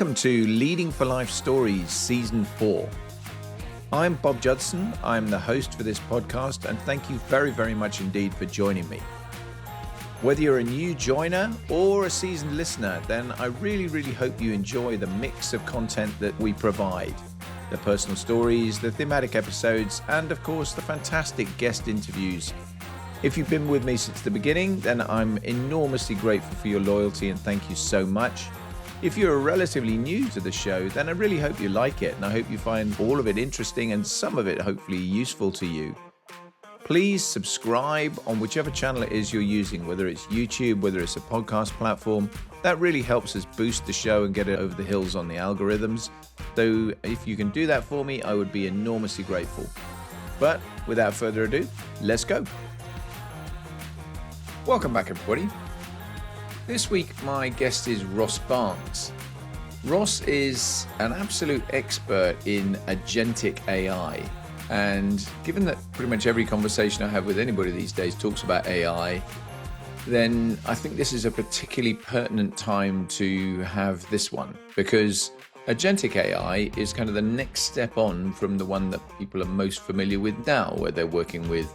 Welcome to Leading for Life Stories Season 4. I'm Bob Judson. I'm the host for this podcast, and thank you very, very much indeed for joining me. Whether you're a new joiner or a seasoned listener, then I really, really hope you enjoy the mix of content that we provide. The personal stories, the thematic episodes, and of course, the fantastic guest interviews. If you've been with me since the beginning, then I'm enormously grateful for your loyalty and thank you so much. If you're relatively new to the show, then I really hope you like it, and I hope you find all of it interesting and some of it hopefully useful to you. Please subscribe on whichever channel it is you're using, whether it's YouTube, whether it's a podcast platform. That really helps us boost the show and get it over the hills on the algorithms. So if you can do that for me, I would be enormously grateful. But without further ado, let's go. Welcome back, everybody. This week, my guest is Ross Barnes. Ross is an absolute expert in agentic AI. And given that pretty much every conversation I have with anybody these days talks about AI, then I think this is a particularly pertinent time to have this one, because agentic AI is kind of the next step on from the one that people are most familiar with now, where they're working with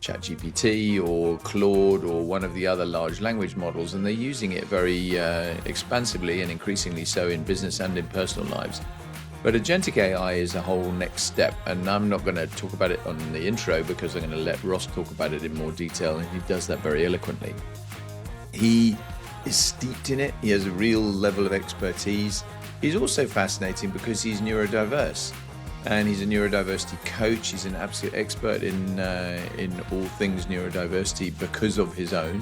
ChatGPT or Claude or one of the other large language models, and they're using it very expansively and increasingly so in business and in personal lives. But agentic AI is a whole next step, and I'm not going to talk about it on the intro because I'm going to let Ross talk about it in more detail, and he does that very eloquently. He is steeped in it. He has a real level of expertise. He's also fascinating because he's neurodiverse. And he's a neurodiversity coach. He's an absolute expert in all things neurodiversity because of his own.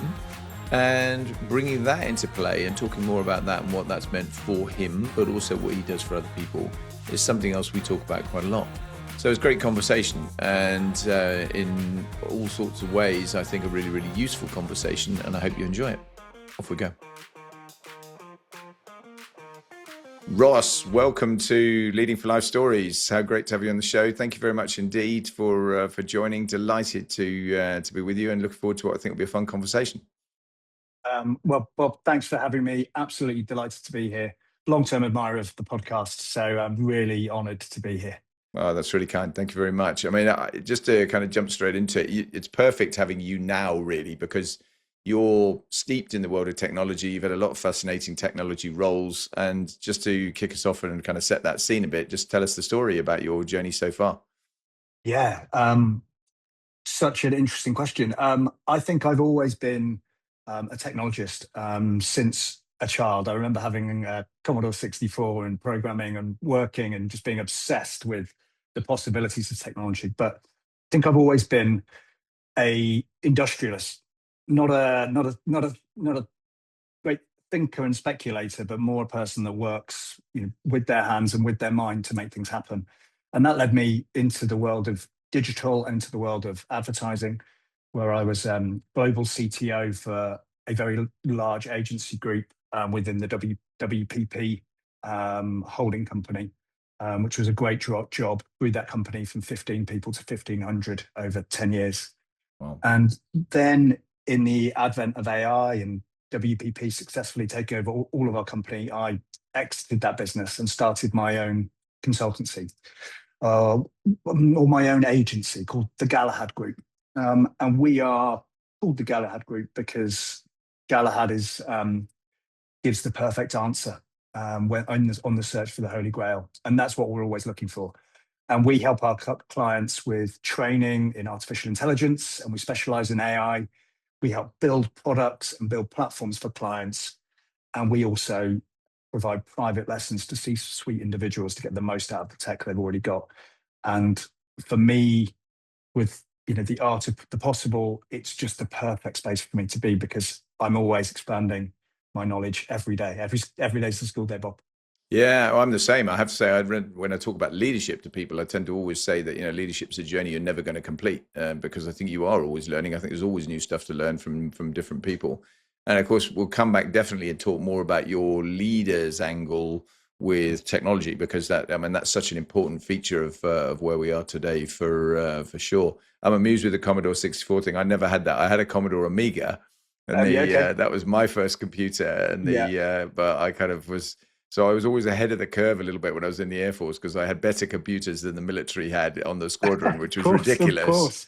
And bringing that into play and talking more about that and what that's meant for him, but also what he does for other people, is something else we talk about quite a lot. So it's a great conversation, and in all sorts of ways, I think a really, really useful conversation, and I hope you enjoy it. Off we go. Ross, welcome to Leading for Life Stories. How great to have you on the show. Thank you very much indeed for joining. Delighted to be with you and looking forward to what I think will be a fun conversation. Well, Bob, thanks for having me. Absolutely delighted to be here. Long-term admirer of the podcast, so I'm really honoured to be here. Oh, that's really kind. Thank you very much. I mean, just to kind of jump straight into it, it's perfect having you now, really, because you're steeped in the world of technology. You've had a lot of fascinating technology roles. And just to kick us off and kind of set that scene a bit, just tell us the story about your journey so far. Yeah, such an interesting question. I think I've always been a technologist since a child. I remember having a Commodore 64 and programming and working and just being obsessed with the possibilities of technology. But I think I've always been a industrialist. Not a great thinker and speculator, but more a person that works, with their hands and with their mind to make things happen. And that led me into the world of digital and into the world of advertising, where I was global CTO for a very large agency group within the WPP holding company, which was a great job. Grew that company from 15 people to 1,500 over 10 years. Wow. And then in the advent of AI and WPP successfully taking over all of our company, I exited that business and started my own consultancy, or my own agency called the Galahad Group. And we are called the Galahad Group because Galahad gives the perfect answer when on the search for the Holy Grail. And that's what we're always looking for. And we help our clients with training in artificial intelligence, and we specialize in AI. We help build products and build platforms for clients. And we also provide private lessons to C-suite individuals to get the most out of the tech they've already got. And for me, with the art of the possible, it's just the perfect space for me to be, because I'm always expanding my knowledge every day. Every day's a school day, Bob. Yeah, well, I'm the same. I have to say, when I talk about leadership to people, I tend to always say that, leadership's a journey you're never going to complete, because I think you are always learning. I think there's always new stuff to learn from different people. And of course, we'll come back definitely and talk more about your leaders angle with technology, because that's such an important feature of where we are today for sure. I'm amused with the Commodore 64 thing. I never had that. I had a Commodore Amiga, and that was my first computer. And but I kind of was So I was always ahead of the curve a little bit when I was in the Air Force because I had better computers than the military had on the squadron, which was Of ridiculous. course.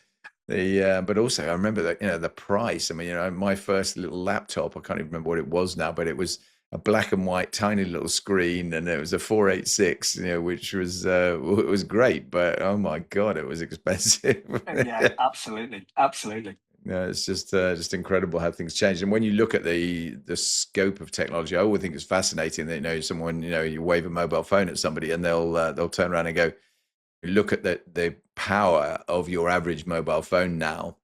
But also I remember that, the price. I mean, my first little laptop, I can't even remember what it was now, but it was a black and white tiny little screen, and it was a 486, which was it was great, but oh my God, it was expensive. Yeah, absolutely, absolutely. Yeah, it's just incredible how things change. And when you look at the scope of technology, I always think it's fascinating that someone, you wave a mobile phone at somebody and they'll turn around and go, look at the power of your average mobile phone now,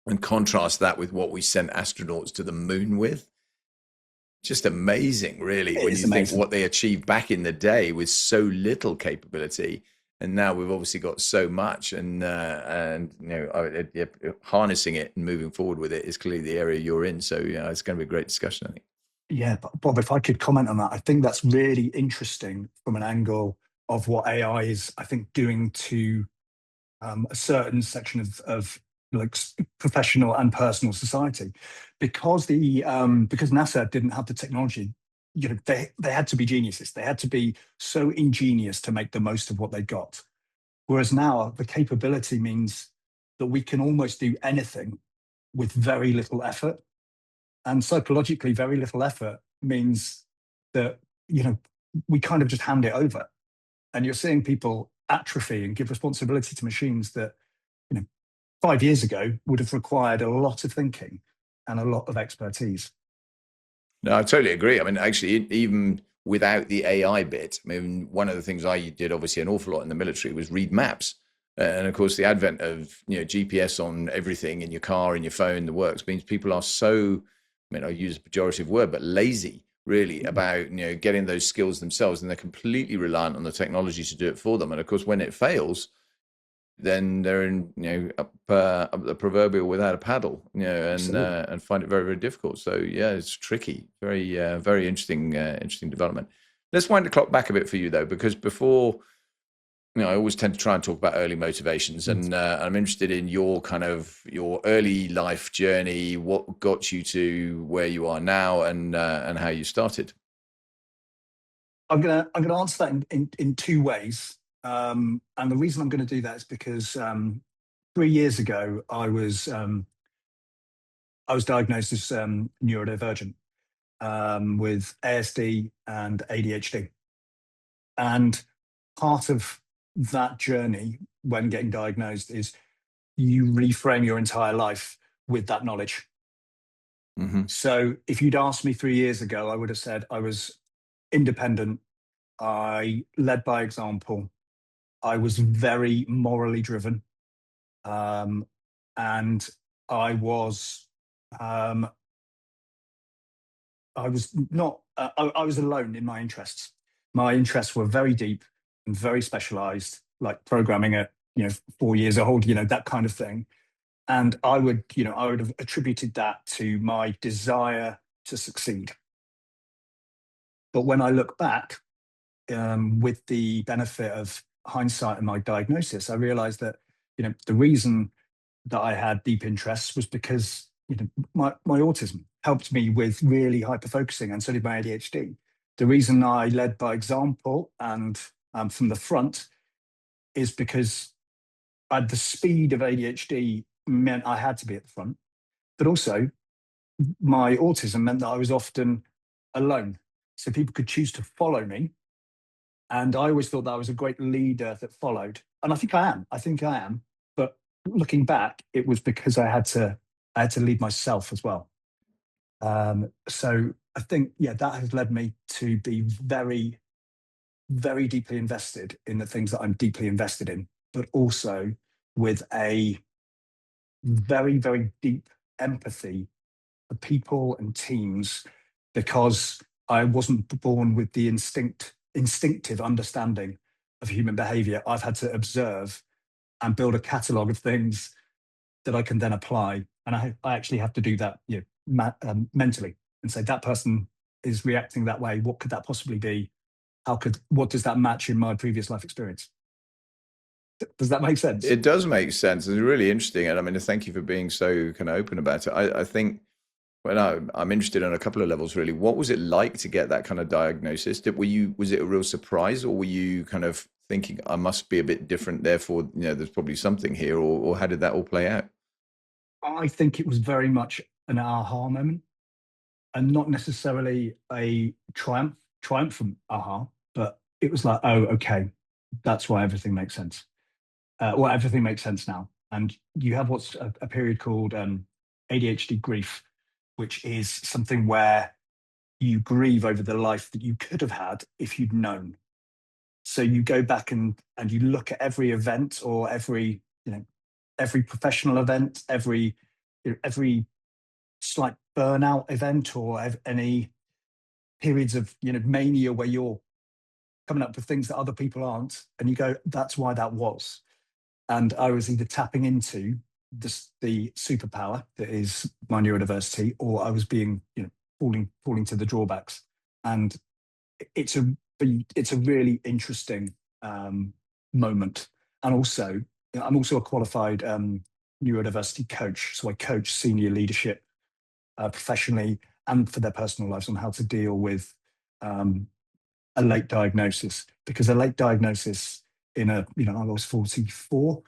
and contrast that with what we sent astronauts to the moon with. Just amazing, really, It when is you think amazing. what they achieved back in the day with so little capability, and now we've obviously got so much, and harnessing it and moving forward with it is clearly the area you're in. So it's going to be a great discussion, I think. Yeah, but Bob, if I could comment on that, I think that's really interesting from an angle of what AI is, I think, doing to a certain section of like professional and personal society, because because NASA didn't have the technology. They had to be geniuses. They had to be so ingenious to make the most of what they got. Whereas now the capability means that we can almost do anything with very little effort. And psychologically, very little effort means that, we kind of just hand it over. And you're seeing people atrophy and give responsibility to machines that, you know, 5 years ago would have required a lot of thinking and a lot of expertise. No, I totally agree. I mean, actually, even without the AI bit, I mean, one of the things I did obviously an awful lot in the military was read maps. And of course, the advent of GPS on everything in your car, in your phone, the works means people are so, I mean, I use a pejorative word, but lazy really about getting those skills themselves, and they're completely reliant on the technology to do it for them. And of course, when it fails, then they're in up the proverbial without a paddle, Absolutely. and find it very, very difficult. So yeah, it's tricky. Very very interesting development. Let's wind the clock back a bit for you though, because before, I always tend to try and talk about early motivations, and I'm interested in your your early life journey. What got you to where you are now, and how you started. I'm gonna answer that in two ways. And the reason I'm going to do that is because 3 years ago I was diagnosed as neurodivergent, with ASD and ADHD. And part of that journey when getting diagnosed is you reframe your entire life with that knowledge. Hmm. So if you'd asked me 3 years ago, I would have said I was independent, I led by example, I was very morally driven, um, and I was um, I was not I was alone in my interests. My interests were very deep and very specialized, like programming at 4 years old, that kind of thing. And I would have attributed that to my desire to succeed. But when I look back, with the benefit of hindsight and my diagnosis, I realized that the reason that I had deep interests was because my autism helped me with really hyper focusing, and so did my ADHD. The reason I led by example and from the front is because the speed of ADHD meant I had to be at the front, but also my autism meant that I was often alone, so people could choose to follow me. And I always thought that I was a great leader that followed. And I think I am. I think I am. But looking back, it was because I had to lead myself as well. So I think, yeah, that has led me to be very, very deeply invested in the things that I'm deeply invested in, but also with a very, very deep empathy for people and teams, because I wasn't born with the instinctive understanding of human behavior. I've had to observe and build a catalog of things that I can then apply. And I actually have to do that mentally, and say that person is reacting that way. What could that possibly be? What does that match in my previous life experience? Does that make sense? It does make sense. It's really interesting, and I mean, thank you for being so kind of open about it. I think Well, no, I'm interested on a couple of levels, really. What was it like to get that kind of diagnosis? Was it a real surprise, or were you kind of thinking, I must be a bit different, therefore, there's probably something here, or how did that all play out? I think it was very much an aha moment, and not necessarily a triumphant aha, but it was like, oh, okay, that's why everything makes sense. Well, everything makes sense now. And you have what's a period called ADHD grief, which is something where you grieve over the life that you could have had if you'd known. So you go back and you look at every event, or every professional event, every slight burnout event, or any periods of mania where you're coming up with things that other people aren't, and you go, that's why that was. And I was either tapping into the superpower that is my neurodiversity, or I was being falling to the drawbacks. And it's a really interesting moment. And also, I'm also a qualified neurodiversity coach, so I coach senior leadership professionally and for their personal lives on how to deal with a late diagnosis. Because a late diagnosis I was 44,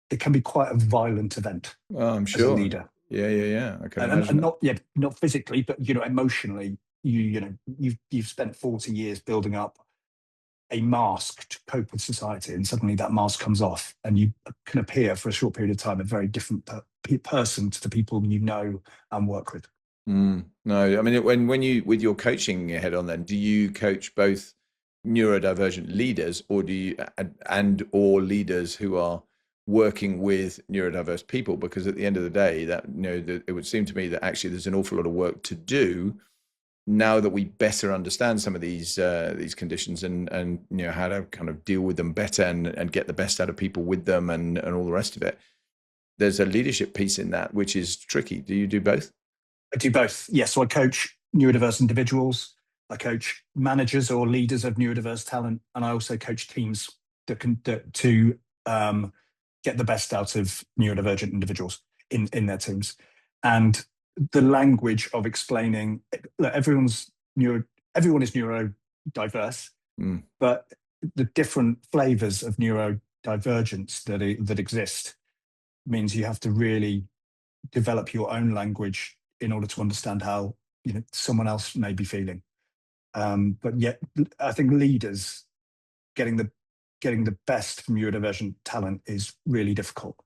it can be quite a violent event Oh, I'm as a sure. leader. Yeah. I can And imagine it. not physically, but emotionally. You've spent 40 years building up a mask to cope with society, and suddenly that mask comes off, and you can appear for a short period of time a very different person to the people you know and work with. No, I mean, when you, with your coaching head on, then do you coach both neurodivergent leaders, or do you, and or leaders who are working with neurodiverse people? Because at the end of the day, that it would seem to me that actually there's an awful lot of work to do now that we better understand some of these conditions, and how to kind of deal with them better, and get the best out of people with them, and all the rest of it. There's a leadership piece in that which is tricky. Do you do both? I do both. Yes, so I coach neurodiverse individuals. I coach managers or leaders of neurodiverse talent, and I also coach teams to get the best out of neurodivergent individuals in their teams. And the language of explaining, look, everyone is neurodiverse, Mm. but the different flavors of neurodivergence that exist means you have to really develop your own language in order to understand how someone else may be feeling. But yet, I think leaders getting the best from neurodivergent talent is really difficult.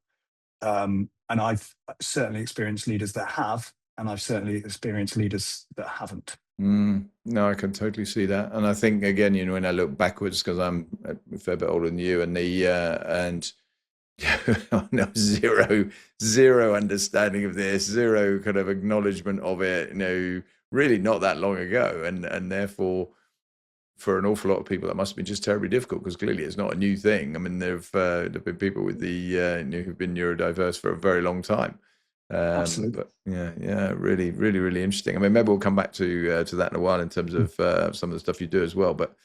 And I've certainly experienced leaders that have, and I've certainly experienced leaders that haven't. No, I can totally see that, and I think again, when I look backwards, because I'm a fair bit older than you, and no, zero understanding of this, zero kind of acknowledgement of it, really not that long ago, and therefore, for an awful lot of people, that must have been just terribly difficult, because clearly it's not a new thing. I mean, there've been people with who've been neurodiverse for a very long time. Absolutely. But yeah, really, really, really interesting. I mean, maybe we'll come back to that in a while in terms of some of the stuff you do as well. But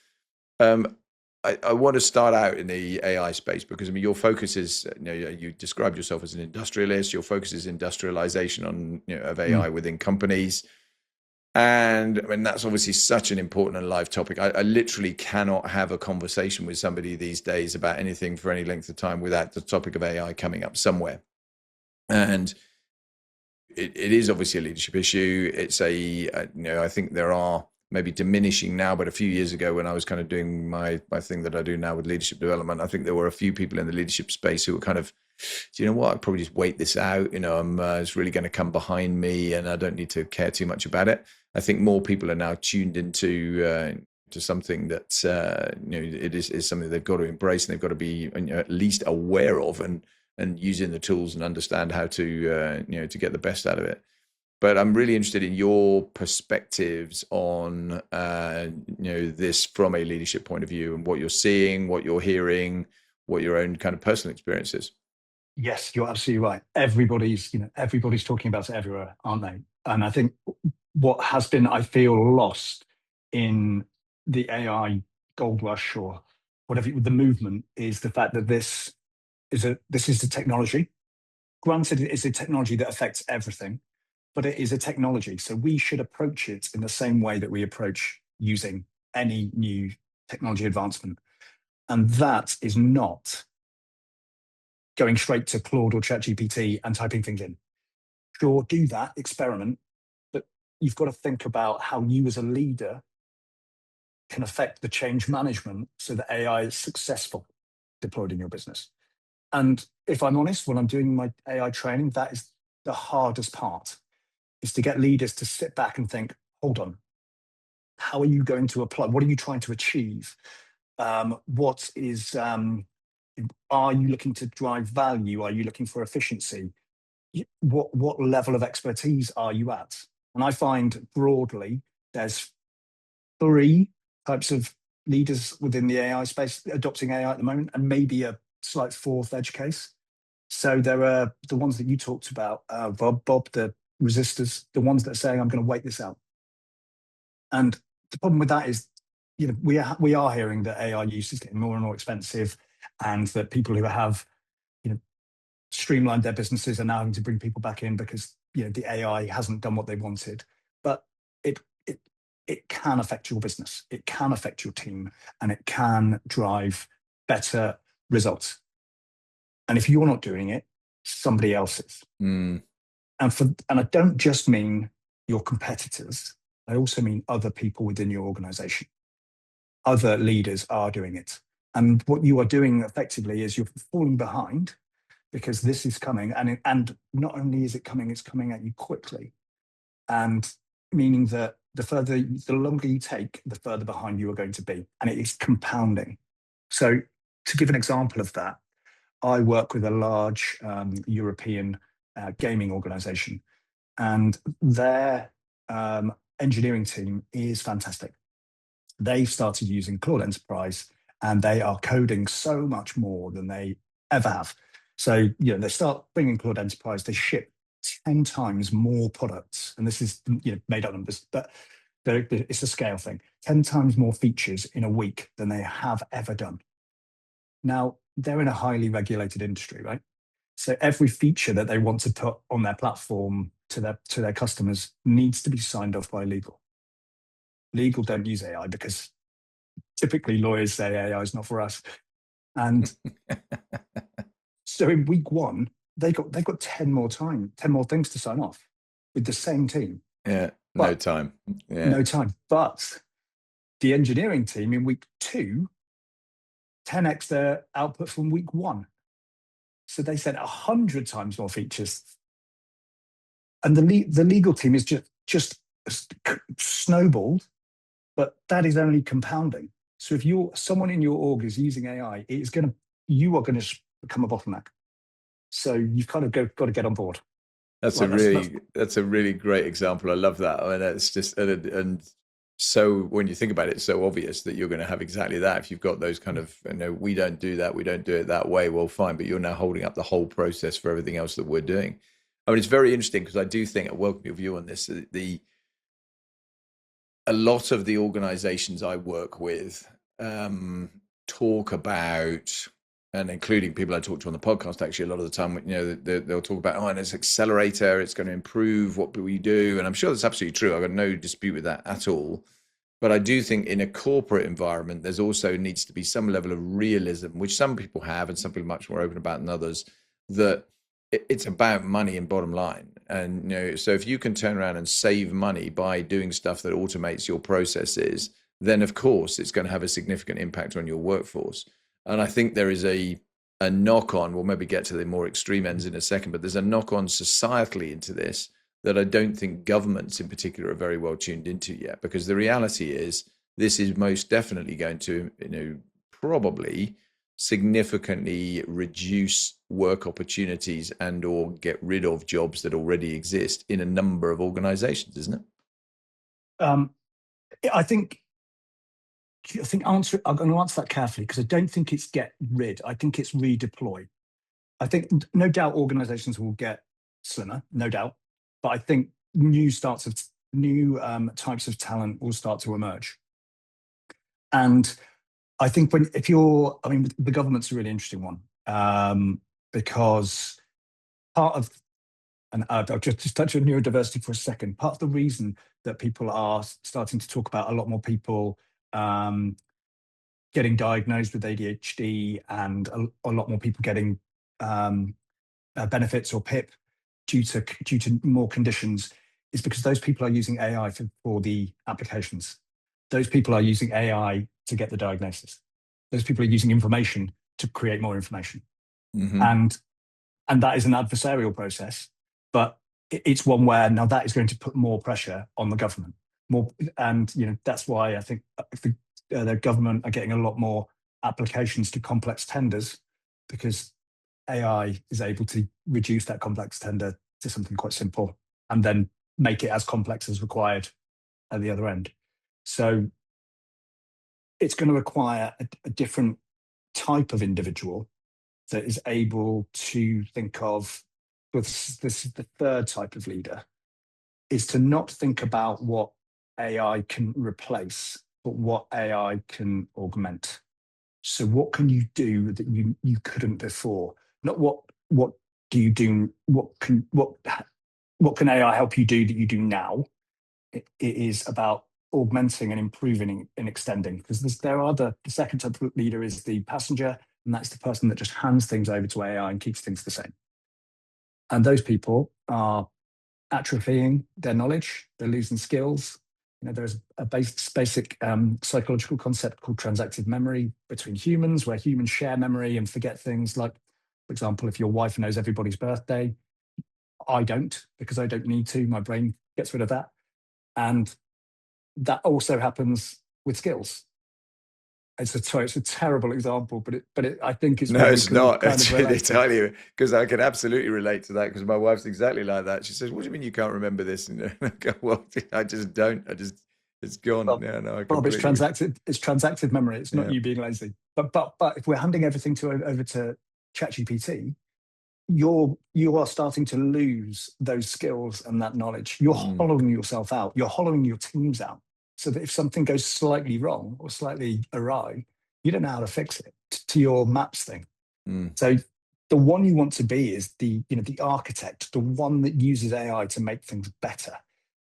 um, I want to start out in the AI space, because I mean, your focus is, you described yourself as an industrialist. Your focus is industrialization of AI Mm. within companies. And I mean, that's obviously such an important and live topic. I literally cannot have a conversation with somebody these days about anything for any length of time without the topic of AI coming up somewhere. And it is obviously a leadership issue. It's I think there are maybe diminishing now, but a few years ago, when I was kind of doing my thing that I do now with leadership development, I think there were a few people in the leadership space who were kind of, do you know what, I'd probably just wait this out. It's really going to come behind me, and I don't need to care too much about it. I think more people are now tuned into to something that it is something they've got to embrace, and they've got to be at least aware of, and using the tools and understand how to to get the best out of it. But I'm really interested in your perspectives on this from a leadership point of view, and what you're seeing, what you're hearing, what your own kind of personal experience is. Yes, you're absolutely right. Everybody's talking about it everywhere, aren't they? And I think what has been, I feel, lost in the AI gold rush, or whatever, the movement, is the fact that this is a technology. Granted, it is a technology that affects everything, but it is a technology. So we should approach it in the same way that we approach using any new technology advancement. And that is not going straight to Claude or ChatGPT and typing things in. Sure, do that, experiment, but you've got to think about how you as a leader can affect the change management so that AI is successful deployed in your business. And if I'm honest, when I'm doing my AI training, that is the hardest part, is to get leaders to sit back and think, hold on, how are you going to apply? What are you trying to achieve? What is, are you looking to drive value? Are you looking for efficiency? What level of expertise are you at? And I find broadly, there's 3 types of leaders within the AI space adopting AI at the moment, and maybe a slight 4th edge case. So there are the ones that you talked about, Bob, the resistors, the ones that are saying, I'm going to wait this out. And the problem with that is, we are hearing that AI use is getting more and more expensive, and that people who have, streamlined their businesses are now having to bring people back in because, the AI hasn't done what they wanted. But it can affect your business, it can affect your team, and it can drive better results. And if you're not doing it, somebody else is. And I don't just mean your competitors, I also mean other people within your organization. Other leaders are doing it. And what you are doing effectively is you're falling behind, because this is coming. And not only is it coming, it's coming at you quickly. And meaning that the longer you take, the further behind you are going to be. And it is compounding. So to give an example of that, I work with a large European gaming organization, and their engineering team is fantastic. They've started using Claude Enterprise, and they are coding so much more than they ever have. So, they start bringing Claude Enterprise, they ship 10 times more products. And this is, made up numbers, but it's a scale thing. 10 times more features in a week than they have ever done. Now, they're in a highly regulated industry, right? So every feature that they want to put on their platform to their customers needs to be signed off by legal. Legal don't use AI because typically lawyers say AI is not for us. And so in week 1, they got 10 more things to sign off with the same team. Yeah, no time. Yeah. No time. But the engineering team in week 2, 10x their output from week 1. So they said 100 times more features. And the legal team is just snowballed, but that is only compounding. So if someone in your org is using AI, you are going to become a bottleneck. So you've kind of got to get on board. That's a really great example. I love that. I mean, it's just, and so when you think about it, it's so obvious that you're going to have exactly that. If you've got those kind of, we don't do that, we don't do it that way, well, fine, but you're now holding up the whole process for everything else that we're doing. I mean, it's very interesting because I do think, I welcome your view on this, a lot of the organizations I work with talk about, and including people I talk to on the podcast, actually, a lot of the time, they'll talk about, and it's accelerator, it's going to improve what we do. And I'm sure that's absolutely true. I've got no dispute with that at all. But I do think in a corporate environment, there's also needs to be some level of realism, which some people have, and some people are much more open about than others, that it's about money and bottom line. And, so if you can turn around and save money by doing stuff that automates your processes, then of course it's going to have a significant impact on your workforce. And I think there is a knock-on, we'll maybe get to the more extreme ends in a second, but there's a knock-on societally into this that I don't think governments in particular are very well tuned into yet, because the reality is this is most definitely going to, probably significantly reduce work opportunities and or get rid of jobs that already exist in a number of organizations, isn't it? I think I'm going to answer that carefully, because I don't think it's get rid. I think it's redeploy. I think no doubt organizations will get slimmer, no doubt. But I think new types of talent will start to emerge. And I think the government's a really interesting one, because part of and I'll just touch on neurodiversity for a second. Part of the reason that people are starting to talk about a lot more people getting diagnosed with ADHD, and a lot more people getting benefits or PIP due to more conditions, is because those people are using AI for the applications. Those people are using AI to get the diagnosis. Those people are using information to create more information. And that is an adversarial process, but it's one where now that is going to put more pressure on the government. And that's why I think the government are getting a lot more applications to complex tenders, because AI is able to reduce that complex tender to something quite simple and then make it as complex as required at the other end. So it's going to require a different type of individual that is able to think of, this is the third type of leader, is to not think about what AI can replace, but what AI can augment. So what can you do that you couldn't before? Not what do you do, what can AI help you do that you do now? It is about augmenting and improving and extending, because the second type of leader is the passenger, and that's the person that just hands things over to AI and keeps things the same. And those people are atrophying their knowledge, they're losing skills. There's a basic psychological concept called transactive memory between humans, where humans share memory and forget things. Like, for example, if your wife knows everybody's birthday, I don't, because I don't need to. My brain gets rid of that. And that also happens with skills. It's a terrible example, but I think it's no, it's not. Kind of It's entirely, because I can absolutely relate to that, because my wife's exactly like that. She says, "What do you mean you can't remember this?" And I go, "Well, I just don't. It's gone." Bob, Yeah, no, I Bob, it's completely. transactive memory. It's not Yeah. you being lazy. But if we're handing everything over to ChatGPT, you are starting to lose those skills and that knowledge. You're hollowing yourself out. You're hollowing your teams out, so that if something goes slightly wrong or slightly awry, you don't know how to fix it to your maps thing. So the one you want to be is the architect, the one that uses AI to make things better,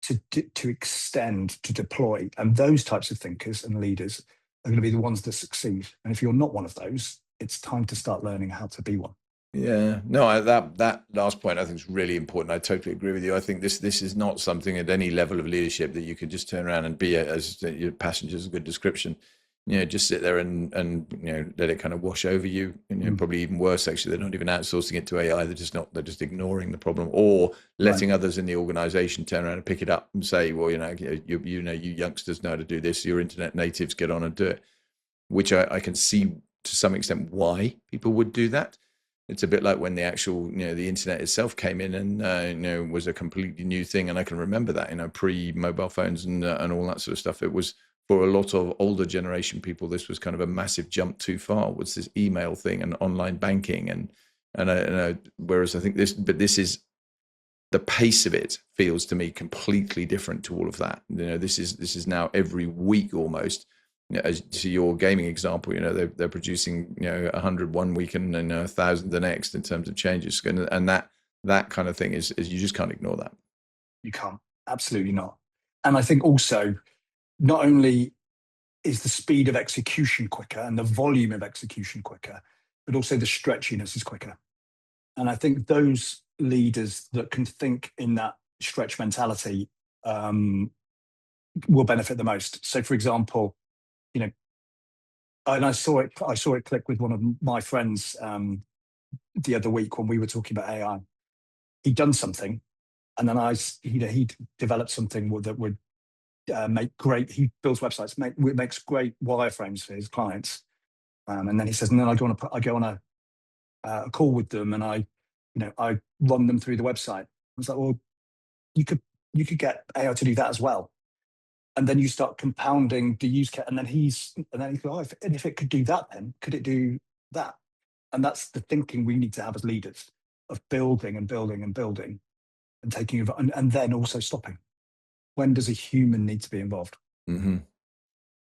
to extend, to deploy. And those types of thinkers and leaders are going to be the ones that succeed. And if you're not one of those, it's time to start learning how to be one. Yeah, no, that last point I think is really important. I totally agree with you. I think this is not something at any level of leadership that you could just turn around and be, as your passenger is a good description. Just sit there and let it kind of wash over you. Probably even worse, actually, they're not even outsourcing it to AI. They're just ignoring the problem, or letting others in the organization turn around and pick it up and say, well, you youngsters know how to do this. Your internet natives, get on and do it. Which I can see to some extent why people would do that. It's a bit like when the actual, the internet itself came in and, was a completely new thing. And I can remember that, pre-mobile phones and all that sort of stuff. It was, for a lot of older generation people, this was kind of a massive jump too far. Was this email thing and online banking and whereas I think this is, the pace of it feels to me completely different to all of that. This is now every week almost. As to your gaming example, they're producing 100 one week and 1,000 the next in terms of changes, and that kind of thing is you just can't ignore that. You can't, absolutely not. And I think also, not only is the speed of execution quicker and the volume of execution quicker, but also the stretchiness is quicker. And I think those leaders that can think in that stretch mentality will benefit the most. So, for example, and I saw it click with one of my friends the other week when we were talking about AI. He'd done something, and then he'd developed something that would make great. He builds websites, makes great wireframes for his clients, and then he says, and then I go on a call with them, and I run them through the website. I was like, well, you could get AI to do that as well. And then you start compounding the use case, and then he goes, oh, if it could do that, then could it do that? And that's the thinking we need to have as leaders, of building and building and building, and taking over, and then also stopping. When does a human need to be involved?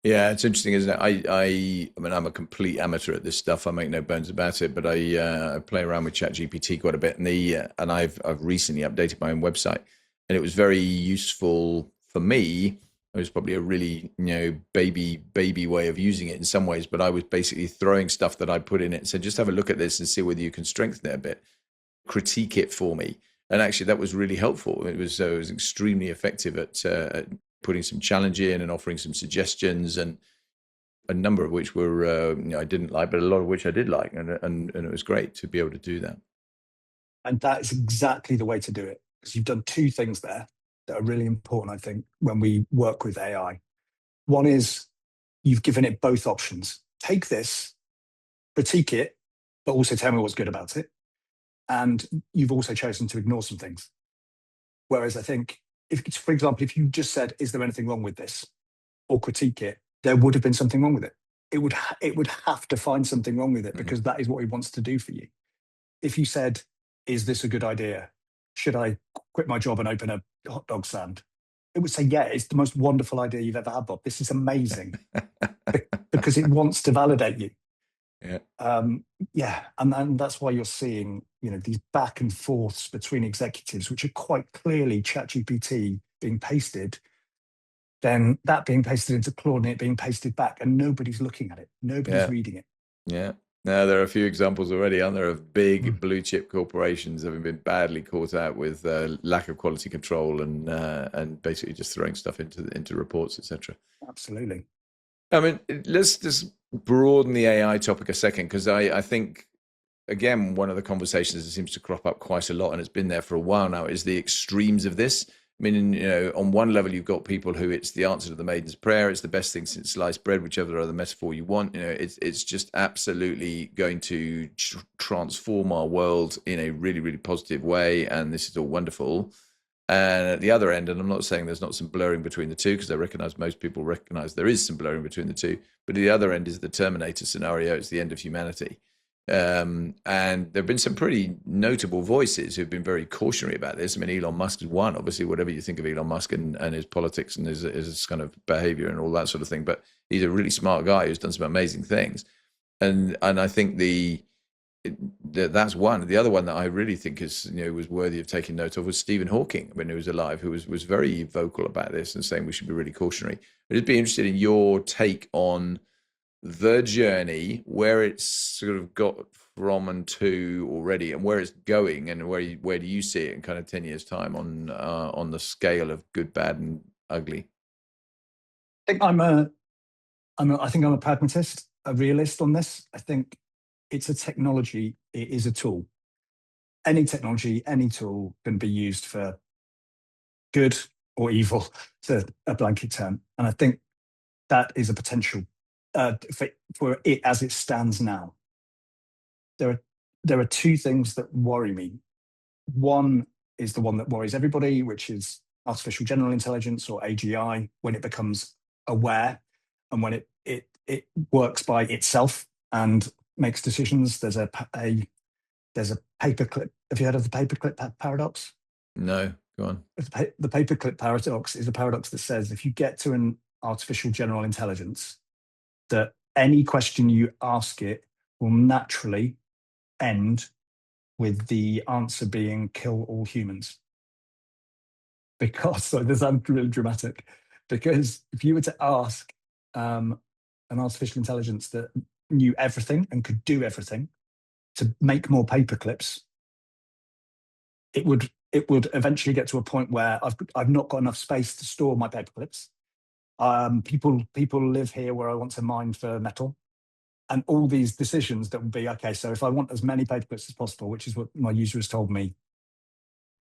Yeah, it's interesting, isn't it? I mean, I'm a complete amateur at this stuff. I make no bones about it, but I play around with ChatGPT quite a bit, and I've recently updated my own website, and it was very useful for me. It was probably a really baby way of using it in some ways, but I was basically throwing stuff that I put in it. So just have a look at this and see whether you can strengthen it a bit, critique it for me, and actually that was really helpful. It was extremely effective at putting some challenge in and offering some suggestions, and a number of which were I didn't like, but a lot of which I did like, and it was great to be able to do that. And that is exactly the way to do it, because you've done two things there that are really important, I think, when we work with AI. One is you've given it both options. Take this, critique it, but also tell me what's good about it. And you've also chosen to ignore some things. Whereas I think, if, for example, if you just said, "Is there anything wrong with this?" or critique it, there would have been something wrong with it. It would have to find something wrong with it, Hmm. because that is what it wants to do for you. If you said, "Is this a good idea? Should I quit my job and open a hot dog stand?" it would say, "Yeah, it's the most wonderful idea you've ever had, Bob. This is amazing," because it wants to validate you. Yeah, Yeah, and that's why you're seeing, these back and forths between executives, which are quite clearly ChatGPT being pasted, then that being pasted into Claude and it being pasted back, and nobody's looking at it, nobody's yeah, reading it. yeah. Now there are a few examples already, aren't there, of big Mm, blue chip corporations having been badly caught out with lack of quality control and basically just throwing stuff into reports, etc. absolutely. I mean, let's just broaden the AI topic a second, because I think, again, one of the conversations that seems to crop up quite a lot, and it's been there for a while now, is the extremes of this. I mean, on one level, you've got people who it's the answer to the maiden's prayer, it's the best thing since sliced bread, whichever other metaphor you want. It's just absolutely going to transform our world in a really, really positive way, and this is all wonderful. And at the other end, and I'm not saying there's not some blurring between the two, because I recognize most people recognize there is some blurring between the two. But at the other end is the Terminator scenario. It's the end of humanity. And there have been some pretty notable voices who've been very cautionary about this. I mean, Elon Musk is one, obviously, whatever you think of Elon Musk and his politics and his kind of behavior and all that sort of thing. But he's a really smart guy who's done some amazing things. And I think that's one. The other one that I really think was worthy of taking note of was Stephen Hawking, when he was alive, who was very vocal about this and saying we should be really cautionary. I'd be interested in your take on the journey, where it's sort of got from and to already, and where it's going, and where do you see it in kind of 10 years time on the scale of good, bad, and ugly? I think I think I'm a pragmatist, a realist on this. I think it's a technology, it is a tool. Any technology, any tool can be used for good or evil, to a blanket term. And I think that is a potential for it as it stands now. There are two things that worry me. One is the one that worries everybody, which is artificial general intelligence, or AGI, when it becomes aware and when it works by itself and makes decisions. There's a paperclip. Have you heard of the paperclip paradox? No, go on. The paperclip paradox is a paradox that says, if you get to an artificial general intelligence, that any question you ask it will naturally end with the answer being "kill all humans." Because, so this sounds really dramatic, because if you were to ask an artificial intelligence that knew everything and could do everything to make more paperclips, it would eventually get to a point where I've not got enough space to store my paperclips. People live here where I want to mine for metal, and all these decisions that would be, okay, so if I want as many paperclips as possible, which is what my user has told me,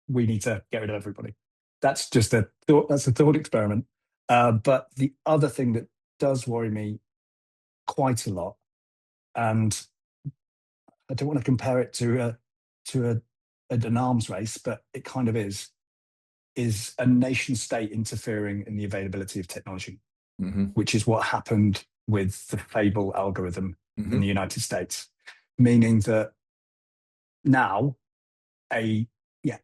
we need to get rid of everybody. That's just a thought. That's a thought experiment. But the other thing that does worry me quite a lot, and I don't want to compare it to an arms race, but it kind of is a nation state interfering in the availability of technology, Mm-hmm. which is what happened with the Fable algorithm in Mm-hmm. the United States, meaning that now a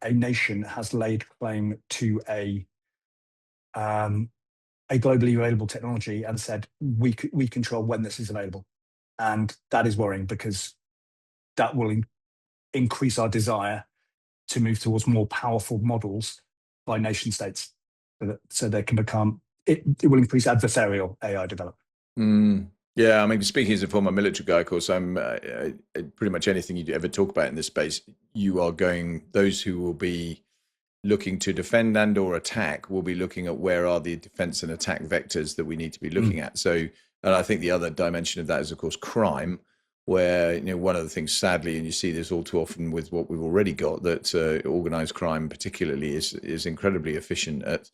a nation has laid claim to um, a globally available technology and said, we control when this is available. And that is worrying, because that will increase our desire to move towards more powerful models by nation states, so they can become, it will increase adversarial AI development. Yeah, I mean, speaking as a former military guy, of course, I'm pretty much anything you ever talk about in this space, those who will be looking to defend and or attack will be looking at where are the defense and attack vectors that we need to be looking at. So, and I think the other dimension of that is, of course, crime, where, one of the things, sadly, and you see this all too often with what we've already got, that organized crime particularly is incredibly efficient at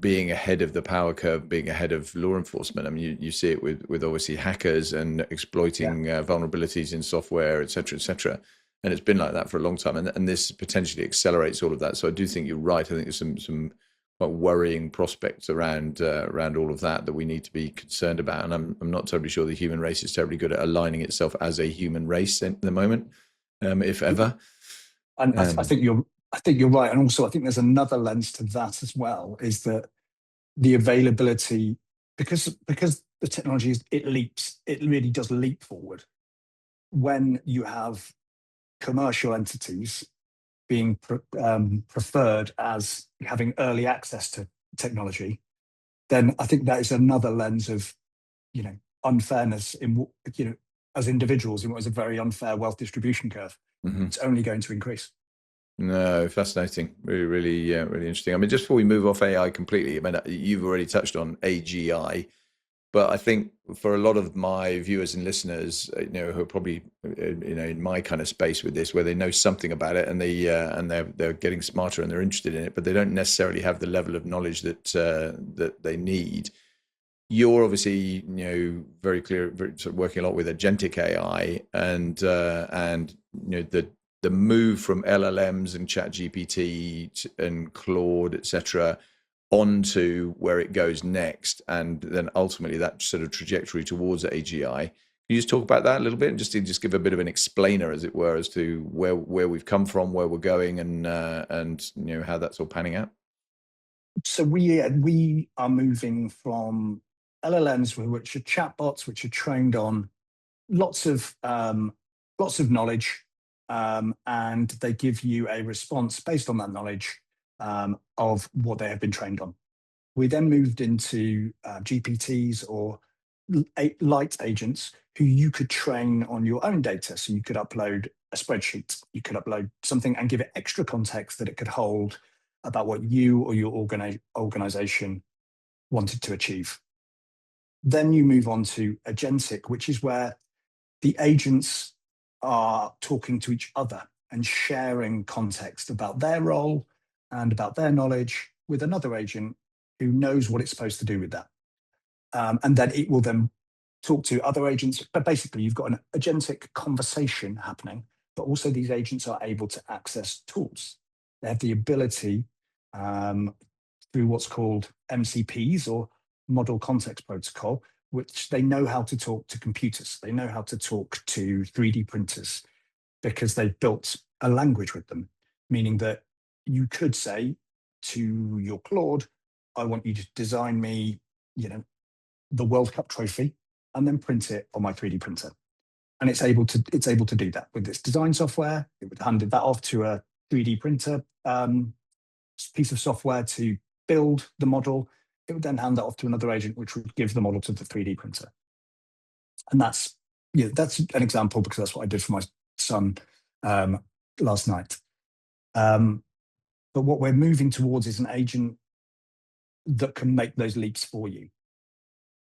being ahead of the power curve, being ahead of law enforcement. I mean, you see it with obviously hackers and exploiting vulnerabilities in software, et cetera, et cetera. And it's been like that for a long time. And this potentially accelerates all of that. So I do think you're right. I think there's some quite worrying prospects around all of that we need to be concerned about. And I'm not totally sure the human race is terribly good at aligning itself as a human race at the moment, if ever. And I think you're right. And also, I think there's another lens to that as well, is that the availability, because the technology it really does leap forward. When you have commercial entities being preferred as having early access to technology, then I think that is another lens of, unfairness in, as individuals in what is a very unfair wealth distribution curve. It's only going to increase. No, fascinating. Really, really, really interesting. I mean, just before we move off AI completely, I mean, you've already touched on AGI, but I think for a lot of my viewers and listeners, who are probably, in my kind of space with this, where they know something about it and they're getting smarter and they're interested in it, but they don't necessarily have the level of knowledge that they need. You're obviously, very clear, sort of working a lot with agentic AI and the move from LLMs and ChatGPT and Claude, etc., onto where it goes next, and then ultimately that sort of trajectory towards AGI. Can you just talk about that a little bit, and just give a bit of an explainer, as it were, as to where we've come from, where we're going, and how that's all panning out? So we are moving from LLMs, which are chatbots, which are trained on lots of knowledge, and they give you a response based on that knowledge of what they have been trained on. We then moved into GPTs, or light agents, who you could train on your own data. So you could upload a spreadsheet, you could upload something and give it extra context that it could hold about what you or your organization wanted to achieve. Then you move on to agentic, which is where the agents are talking to each other and sharing context about their role and about their knowledge with another agent who knows what it's supposed to do with that. And then it will then talk to other agents. But basically, you've got an agentic conversation happening, but also these agents are able to access tools. They have the ability, through what's called MCPs, or Model Context Protocol, which they know how to talk to computers. They know how to talk to 3D printers, because they've built a language with them, meaning that you could say to your Claude, I want you to design me, the World Cup trophy, and then print it on my 3D printer. And it's able to do that with this design software. It would hand that off to a 3D printer piece of software to build the model. It would then hand that off to another agent, which would give the model to the 3D printer. And that's an example, because that's what I did for my son last night. But what we're moving towards is an agent that can make those leaps for you,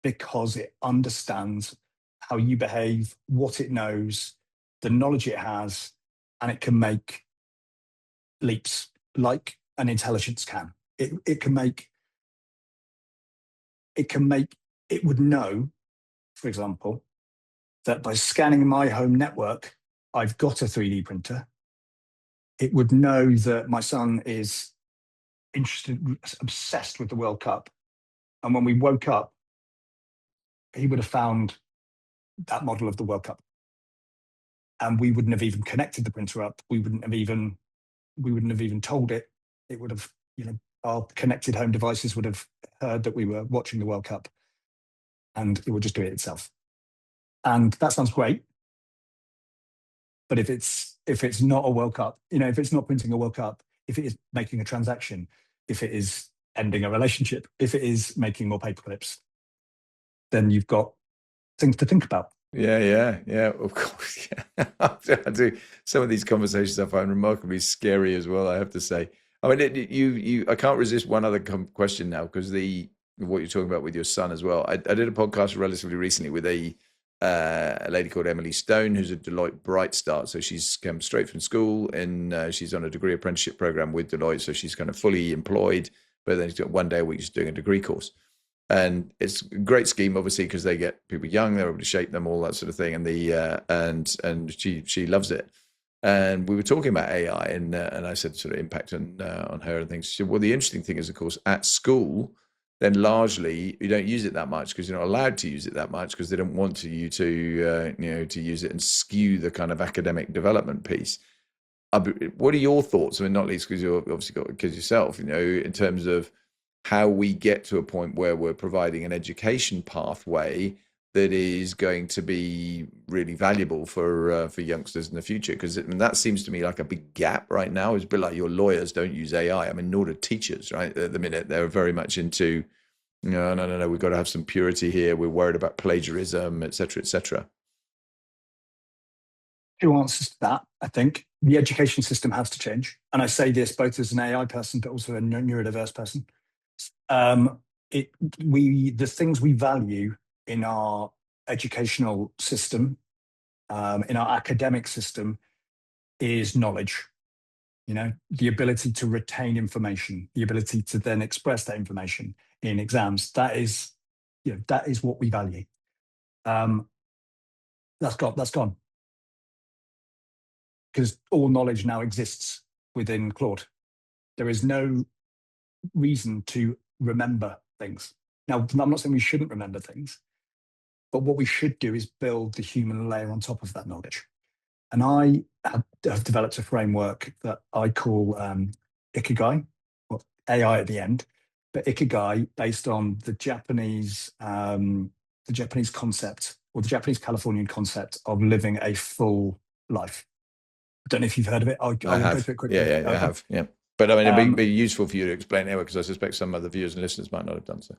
because it understands how you behave, what it knows, the knowledge it has, and it can make leaps like an intelligence can. It would know, for example, that by scanning my home network, I've got a 3D printer. It would know that my son is obsessed with the World Cup. And when we woke up, he would have found that model of the World Cup. And we wouldn't have even connected the printer up. We wouldn't have even told it. It would have, our connected home devices would have heard that we were watching the World Cup, and it would just do it itself. And that sounds great. But if it's not a World Cup, if it's not printing a World Cup, if it is making a transaction, if it is ending a relationship, if it is making more paperclips, then you've got things to think about. Yeah, of course. Yeah. I do. Some of these conversations I find remarkably scary as well, I have to say. I mean, I can't resist one other question now, because what you're talking about with your son as well. I did a podcast relatively recently with a lady called Emily Stone, who's a Deloitte Bright Start. So she's come straight from school, and she's on a degree apprenticeship program with Deloitte. So she's kind of fully employed, but then she's got 1 day a week she's doing a degree course. And it's a great scheme, obviously, because they get people young, they're able to shape them, all that sort of thing. And and she loves it. And we were talking about AI, and I said sort of impact on her and things. She said, well, the interesting thing is, of course, at school, then largely you don't use it that much, because you're not allowed to use it that much, because they don't want you to to use it and skew the kind of academic development piece. What are your thoughts? I mean, not least because you've obviously got kids yourself, in terms of how we get to a point where we're providing an education pathway that is going to be really valuable for youngsters in the future. Because that seems to me like a big gap right now. It's a bit like your lawyers don't use AI. I mean, nor do teachers, right? At the minute, they're very much into, no, we've got to have some purity here. We're worried about plagiarism, et cetera, et cetera. Two answers to that. I think the education system has to change. And I say this both as an AI person, but also a neurodiverse person. The things we value in our educational system, in our academic system, is knowledge. The ability to retain information, the ability to then express that information in exams. That is what we value. That's gone. Because all knowledge now exists within Claude. There is no reason to remember things. Now, I'm not saying we shouldn't remember things, but what we should do is build the human layer on top of that knowledge. And I have developed a framework that I call Ikigai, or AI at the end, but Ikigai based on the Japanese concept, or the Japanese Californian concept of living a full life. I don't know if you've heard of it. I'll go through it quickly. Yeah, I have. Yeah. But I mean, it'd be useful for you to explain anyway, because I suspect some other viewers and listeners might not have done so.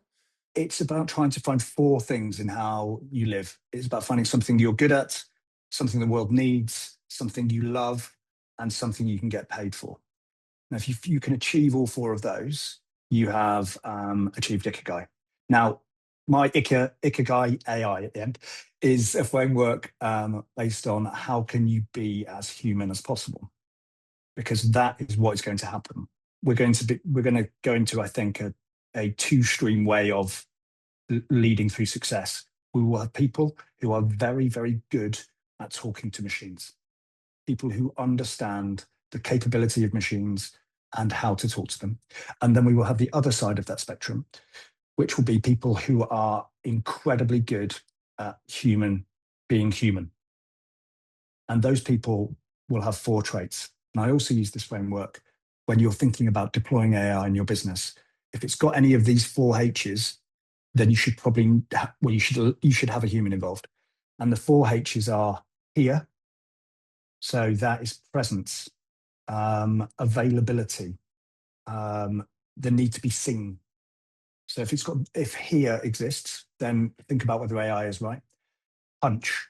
It's about trying to find 4 things in how you live. It's about finding something you're good at, something the world needs, something you love, and something you can get paid for. Now, if you can achieve all 4 of those, you have achieved Ikigai. Now, my Ikigai AI at the end is a framework based on how can you be as human as possible, because that is what is going to happen. We're going to go into, I think, a 2-stream way of leading through success. We will have people who are very, very good at talking to machines, people who understand the capability of machines and how to talk to them. And then we will have the other side of that spectrum, which will be people who are incredibly good at being human. And those people will have 4 traits. And I also use this framework when you're thinking about deploying AI in your business. If it's got any of these 4 H's, then you should probably, you should have a human involved. And the 4 H's are here. So that is presence, availability, the need to be seen. So if here exists, then think about whether AI is right. Hunch.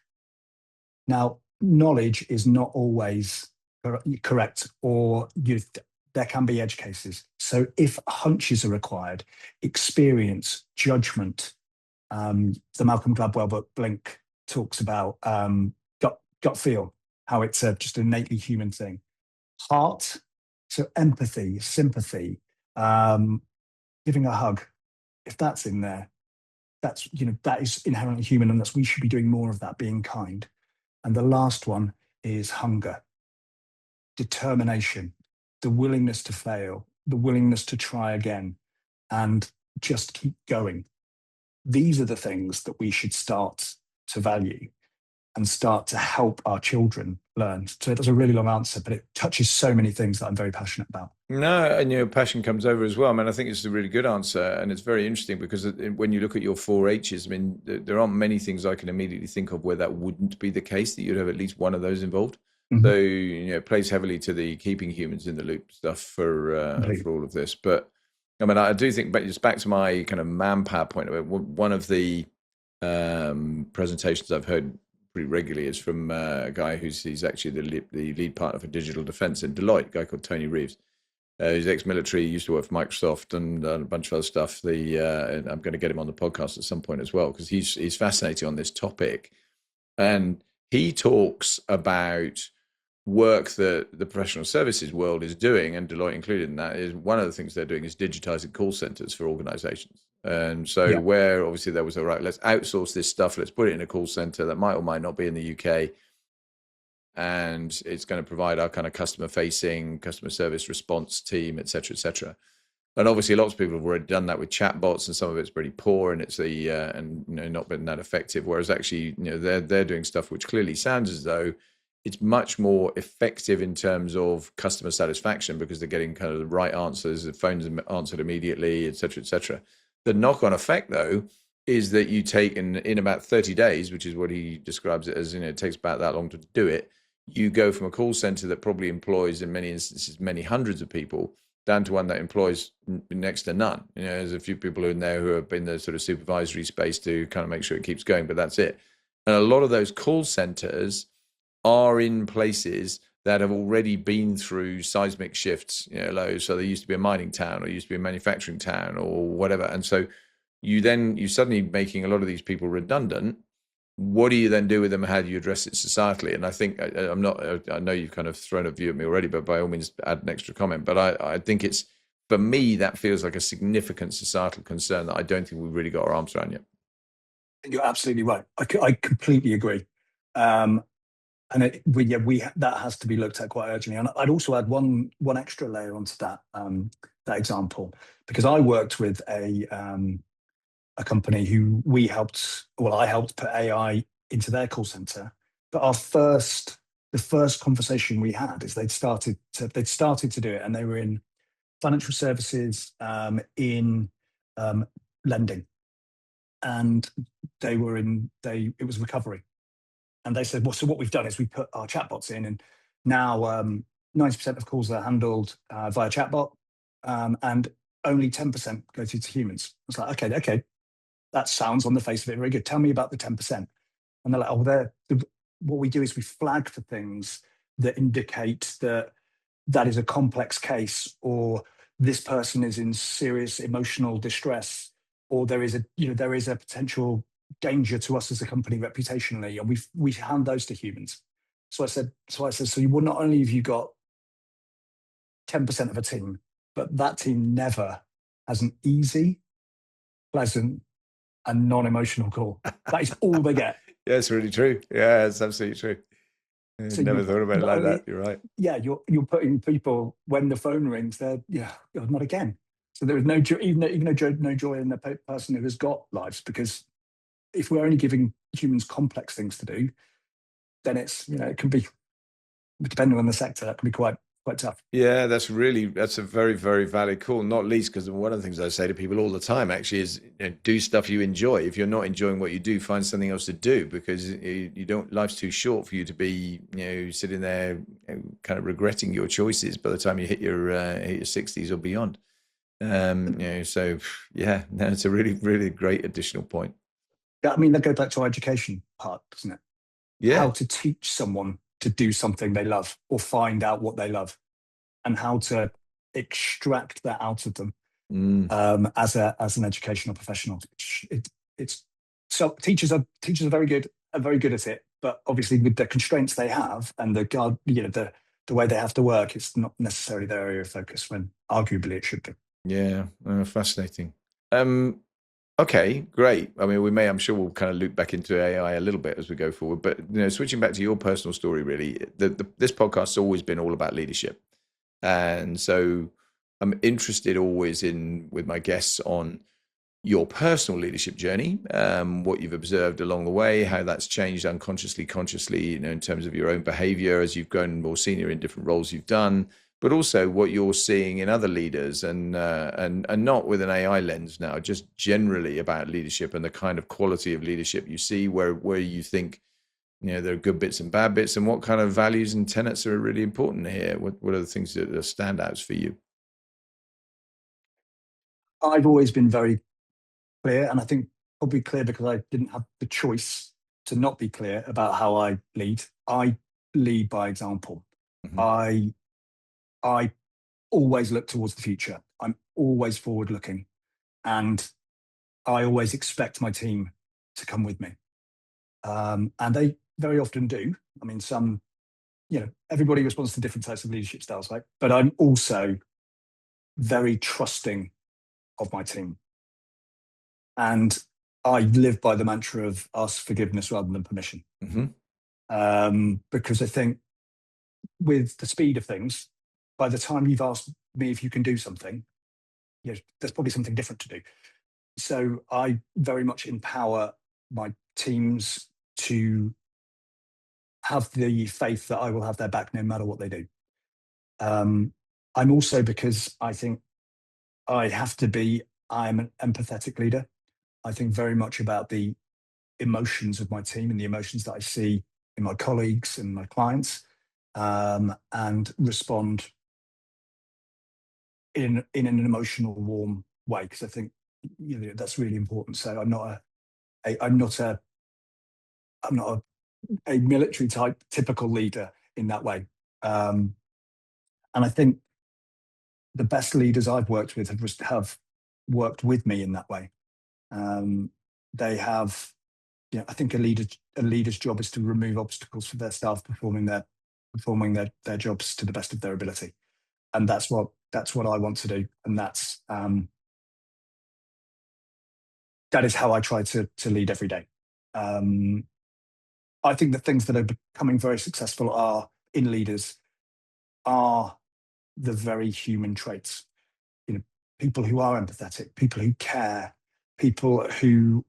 Now, knowledge is not always correct, or there can be edge cases. So if hunches are required, experience, judgment, the Malcolm Gladwell book Blink talks about gut feel, how it's just an innately human thing. Heart, so empathy, sympathy, giving a hug. If that's in there, that is inherently human, and we should be doing more of that, being kind. And the last one is hunger, determination, the willingness to fail, the willingness to try again, and just keep going. These are the things that we should start to value. and start to help our children learn. So that's a really long answer, but it touches so many things that I'm very passionate about. No, and your passion comes over as well. I mean, I think it's a really good answer, and it's very interesting because when you look at your four H's, I mean, there aren't many things I can immediately think of where that wouldn't be the case, that you'd have at least one of those involved. So, it plays heavily to the keeping humans in the loop stuff for all of this. But I mean, I do think, but it's back to my kind of manpower point of it. One of the presentations I've heard pretty regularly is from a guy he's actually the lead partner for digital defense in Deloitte, a guy called Tony Reeves. He's ex-military, used to work for Microsoft and a bunch of other stuff. And I'm going to get him on the podcast at some point as well, because he's fascinating on this topic. And he talks about work that the professional services world is doing, and Deloitte included in that, is one of the things they're doing is digitizing call centers for organizations. And so where obviously there was let's outsource this stuff, let's put it in a call center that might or might not be in the UK. And it's going to provide our kind of customer service response team, et cetera, et cetera. And obviously lots of people have already done that with chatbots, and some of it's pretty poor, and it's not been that effective. Whereas actually, they're doing stuff which clearly sounds as though it's much more effective in terms of customer satisfaction, because they're getting kind of the right answers, the phones are answered immediately, et cetera, et cetera. The knock-on effect, though, is that you take in about 30 days, which is what he describes it as, it takes about that long to do it. You go from a call center that probably employs, in many instances, many hundreds of people, down to one that employs next to none. There's a few people in there who have been the sort of supervisory space to kind of make sure it keeps going, but that's it. And a lot of those call centers are in places that have already been through seismic shifts, so they used to be a mining town, or used to be a manufacturing town, or whatever. And so you suddenly making a lot of these people redundant. What do you then do with them? How do you address it societally? And I think I know you've kind of thrown a view at me already, but by all means add an extra comment. But I think it's, for me, that feels like a significant societal concern that I don't think we've really got our arms around yet. You're absolutely right. I completely agree. And that has to be looked at quite urgently. And I'd also add one extra layer onto that example, because I worked with a company who I helped put AI into their call center. But the first conversation we had is they'd started to do it, and they were in financial services, in lending, and it was recovery. And they said, well, so what we've done is we put our chatbots in, and now 90% of calls are handled via chatbot, and only 10% go through to humans. I was like, okay, that sounds on the face of it very good. Tell me about the 10%. And they're like, what we do is we flag for things that indicate that is a complex case, or this person is in serious emotional distress, or there is a potential danger to us as a company reputationally, and we hand those to humans. So I said, so you will not only have you got 10% of a team, but that team never has an easy, pleasant, and non-emotional call. That is all they get. Yeah, it's really true. Yeah, it's absolutely true. So never thought about it like that. You're right. Yeah, you're putting people, when the phone rings, they're not again. So there is no joy, even no joy in the person who has got lives, because if we're only giving humans complex things to do, then it's it can be, depending on the sector, that can be quite tough. Yeah, that's a very, very valid call, not least because one of the things I say to people all the time actually is, do stuff you enjoy. If you're not enjoying what you do, find something else to do, because life's too short for you to be sitting there kind of regretting your choices by the time you hit your 60s or beyond. So yeah, no, it's a really, really great additional point. Yeah, I mean, that goes back to our education part, doesn't it? Yeah. How to teach someone to do something they love, or find out what they love, and how to extract that out of them as an educational professional. It's so teachers are very good at it, but obviously with the constraints they have and the way they have to work, it's not necessarily their area of focus, when arguably it should be. Yeah, fascinating. Okay, great. I mean, I'm sure we'll kind of loop back into AI a little bit as we go forward. But switching back to your personal story, really, this podcast's always been all about leadership, and so I'm interested always with my guests on your personal leadership journey, what you've observed along the way, how that's changed unconsciously, consciously, in terms of your own behavior as you've grown more senior in different roles you've done, but also what you're seeing in other leaders, and not with an AI lens now, just generally about leadership and the kind of quality of leadership you see, where you think, there are good bits and bad bits, and what kind of values and tenets are really important here. What are the things that are standouts for you? I've always been very clear, and I think probably clear because I didn't have the choice to not be clear about how I lead. I lead by example. Hmm. I I always look towards the future. I'm always forward looking, and I always expect my team to come with me. And they very often do. I mean, everybody responds to different types of leadership styles, right? But I'm also very trusting of my team. And I live by the mantra of ask forgiveness rather than permission. Hmm. Because I think with the speed of things, by the time you've asked me if you can do something, there's probably something different to do. So I very much empower my teams to have the faith that I will have their back no matter what they do. I'm also, because I think I'm an empathetic leader. I think very much about the emotions of my team and the emotions that I see in my colleagues and my clients, and respond in an emotional, warm way, because I think that's really important. So I'm not a military type typical leader in that way, and I think the best leaders I've worked with have worked with me in that way. They have, I think a leader's job is to remove obstacles for their staff performing their jobs to the best of their ability, and that's what I want to do, and that is how I try to lead every day. I think the things that are becoming very successful in leaders are the very human traits. People who are empathetic, people who care, people who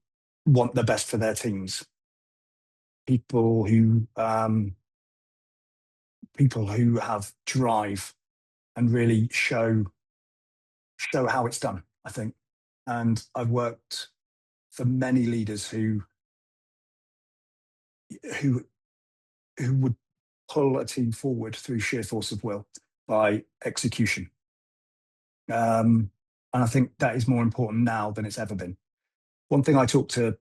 want the best for their teams, people who have drive and really show how it's done, I think. And I've worked for many leaders who who would pull a team forward through sheer force of will by execution. And I think that is more important now than it's ever been. One thing I talk to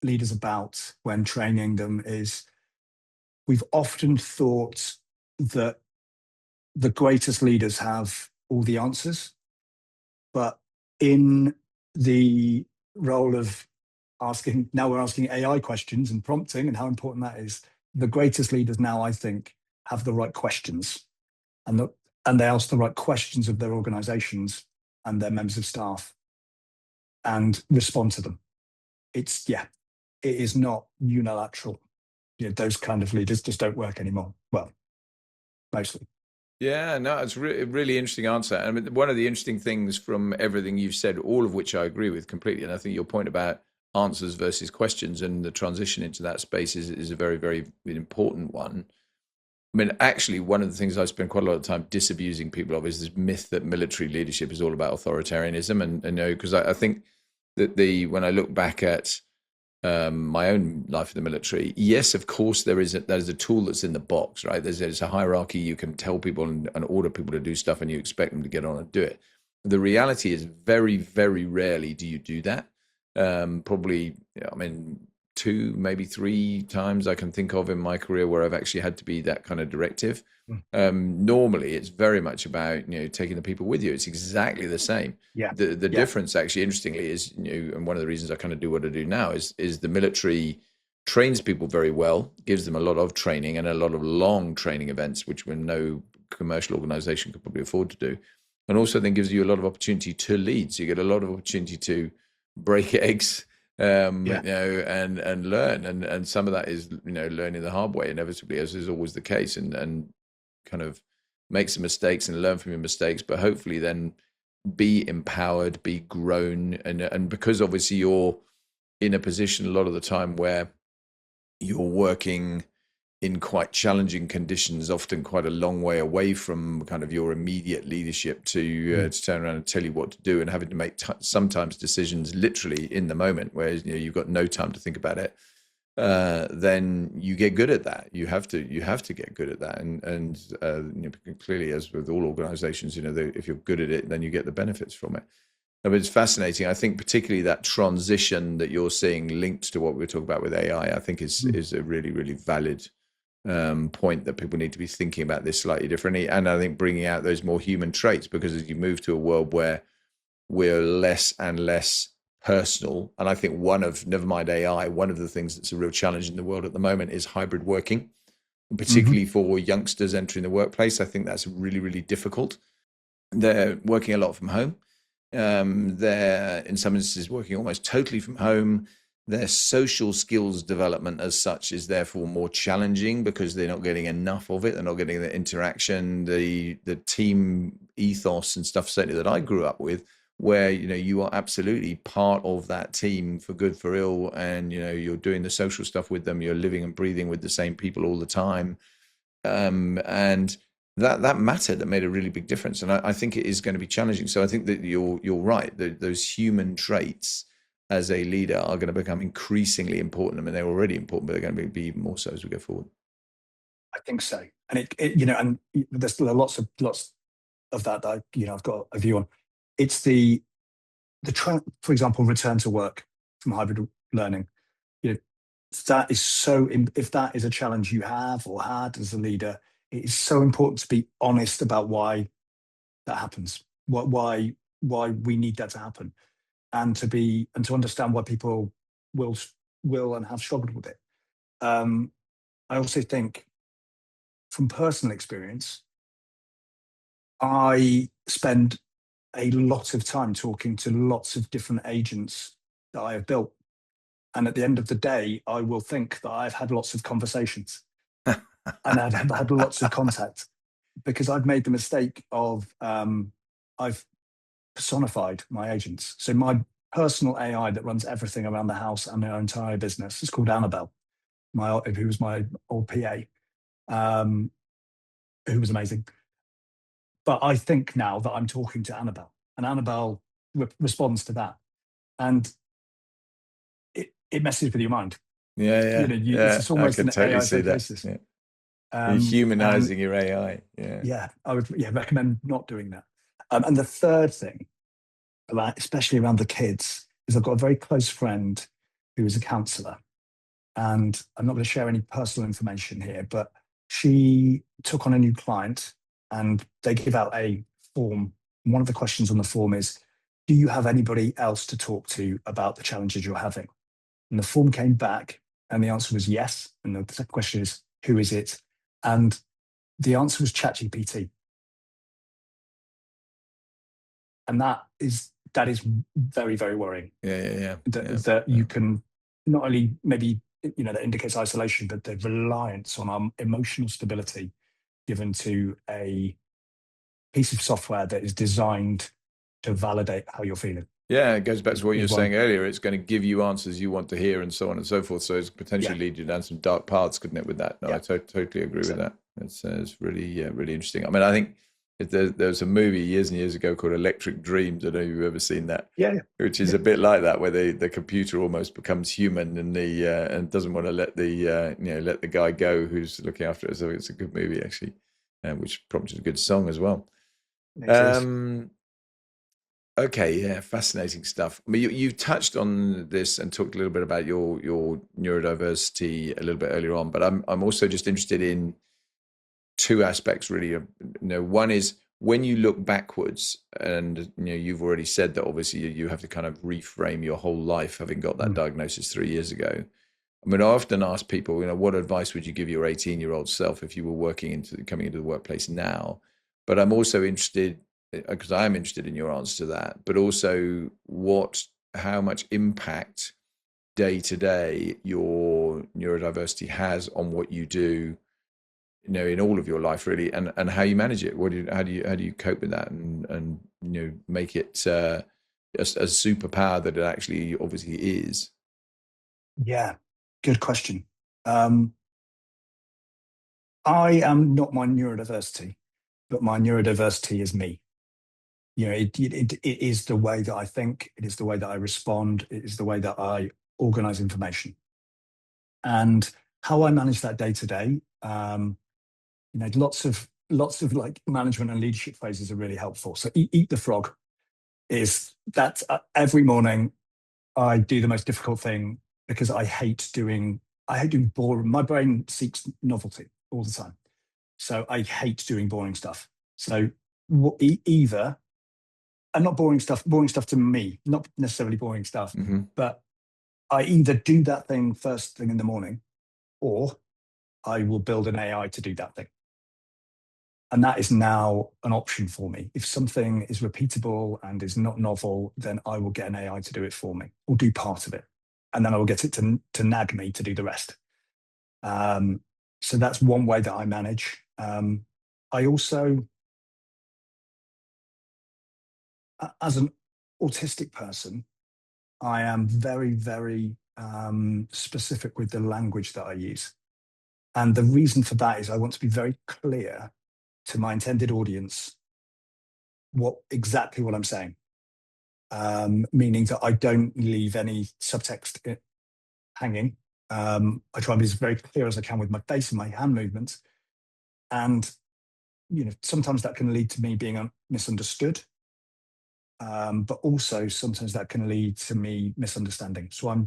leaders about when training them is, we've often thought that the greatest leaders have all the answers, but in the role of now we're asking AI questions and prompting and how important that is. The greatest leaders now, I think, have the right questions, and they ask the right questions of their organizations and their members of staff and respond to them. It is not unilateral. Those kind of leaders just don't work anymore. Well, mostly. Yeah, no, it's a really interesting answer. I mean, one of the interesting things from everything you've said, all of which I agree with completely, and I think your point about answers versus questions and the transition into that space is a very, very important one. I mean, actually, one of the things I spend quite a lot of time disabusing people of is this myth that military leadership is all about authoritarianism, and because I think that when I look back at my own life in the military, yes, of course, there's a tool that's in the box, right? There's a hierarchy. You can tell people and order people to do stuff, and you expect them to get on and do it. The reality is, very, very rarely do you do that. Probably, I mean, 2, maybe 3 times I can think of in my career where I've actually had to be that kind of directive. Normally, it's very much about taking the people with you. It's exactly the same. Yeah. The difference, actually, interestingly, is and one of the reasons I kind of do what I do now is the military trains people very well, gives them a lot of training and a lot of long training events, which no commercial organization could probably afford to do, and also then gives you a lot of opportunity to lead. So you get a lot of opportunity to break eggs, and learn, and some of that is learning the hard way, inevitably, as is always the case, and kind of make some mistakes and learn from your mistakes, but hopefully then be empowered, be grown, and because obviously you're in a position a lot of the time where you're working in quite challenging conditions, often quite a long way away from kind of your immediate leadership to turn around and tell you what to do, and having to make sometimes decisions literally in the moment, whereas you've got no time to think about it. Then you get good at that. You have to get good at that, and clearly, as with all organisations, if you're good at it, then you get the benefits from it. But it's fascinating. I think particularly that transition that you're seeing linked to what we were talking about with AI, I think is a really, really valid point, that people need to be thinking about this slightly differently. And I think bringing out those more human traits, because as you move to a world where we're less and less personal, and I think never mind AI, one of the things that's a real challenge in the world at the moment is hybrid working, particularly for youngsters entering the workplace. I think that's really, really difficult. They're working a lot from home. They're in some instances working almost totally from home. Their social skills development as such is therefore more challenging because they're not getting enough of it. They're not getting the interaction, the team ethos and stuff, certainly that I grew up with, where you are absolutely part of that team for good, for ill, and you're doing the social stuff with them. You're living and breathing with the same people all the time, and that mattered. That made a really big difference, and I think it is going to be challenging. So I think that you're right. Those human traits as a leader are going to become increasingly important. I mean, they're already important, but they're going to be even more so as we go forward. I think so. And and there's lots of that I've got a view on. It's for example, return to work from hybrid learning. That is if that is a challenge you have or had as a leader, it is so important to be honest about why that happens, why we need that to happen, and to understand why people will and have struggled with it. I also think, from personal experience, I spend a lot of time talking to lots of different agents that I have built. And at the end of the day, I will think that I've had lots of conversations and I've had lots of contact, because I've made the mistake of I've personified my agents. So my personal AI that runs everything around the house and our entire business is called Annabelle, who was my old PA, who was amazing. But I think now that I'm talking to Annabelle, and Annabelle responds to that, and it messes with your mind. Yeah. It's almost I can an totally AI see psychosis. that. You're humanizing your AI. Yeah, I would recommend not doing that. And the third thing, especially around the kids, is I've got a very close friend who is a counsellor, and I'm not going to share any personal information here, but she took on a new client, and they give out a form. And one of the questions on the form is, do you have anybody else to talk to about the challenges you're having? And the form came back, and the answer was yes. And the second question is, who is it? And the answer was ChatGPT. And that is very, very worrying. Yeah. That you can not only maybe, that indicates isolation, but the reliance on our emotional stability given to a piece of software that is designed to validate how you're feeling. Yeah, it goes back to what you were saying earlier. It's going to give you answers you want to hear, and so on and so forth. So it's potentially lead you down some dark paths, couldn't it? With that, no, I totally agree with that. It's really really interesting. I mean, I think there was a movie years and years ago called Electric Dreams. I don't know if you've ever seen that. Yeah. Which is a bit like that, where the computer almost becomes human, and and doesn't want to let the guy go who's looking after it. So it's a good movie actually, which prompted a good song as well. Okay, yeah, fascinating stuff. I mean, you touched on this and talked a little bit about your neurodiversity a little bit earlier on, but I'm also just interested in two aspects really. One is when you look backwards, and you've already said that obviously you have to kind of reframe your whole life, having got that diagnosis 3 years ago. I mean, I often ask people, what advice would you give your 18-year-old self if you were coming into the workplace now? But I'm also interested, because I'm interested in your answer to that, but also how much impact day to day your neurodiversity has on what you do in all of your life really, and how you manage it. How do you cope with that, and make it a superpower that it actually obviously is? Yeah, good question. Um, I am not my neurodiversity, but my neurodiversity is me. It is the way that I think, it is the way that I respond, it is the way that I organize information. And how I manage that day to day, lots of like management and leadership phrases are really helpful. So eat the frog is that every morning I do the most difficult thing because I hate doing boring. My brain seeks novelty all the time. So I hate doing boring stuff. So either, and not boring stuff to me, not necessarily boring stuff, Hmm. but I either do that thing first thing in the morning, or I will build an AI to do that thing. And that is now an option for me. If something is repeatable and is not novel, then I will get an AI to do it for me, or do part of it. And then I will get it to nag me to do the rest. So that's one way that I manage. I also, as an autistic person, I am very, very specific with the language that I use. And the reason for that is I want to be very clear to my intended audience exactly what I'm saying, meaning that I don't leave any subtext hanging. I try and be as very clear as I can with my face and my hand movements. And sometimes that can lead to me being misunderstood, but also sometimes that can lead to me misunderstanding. So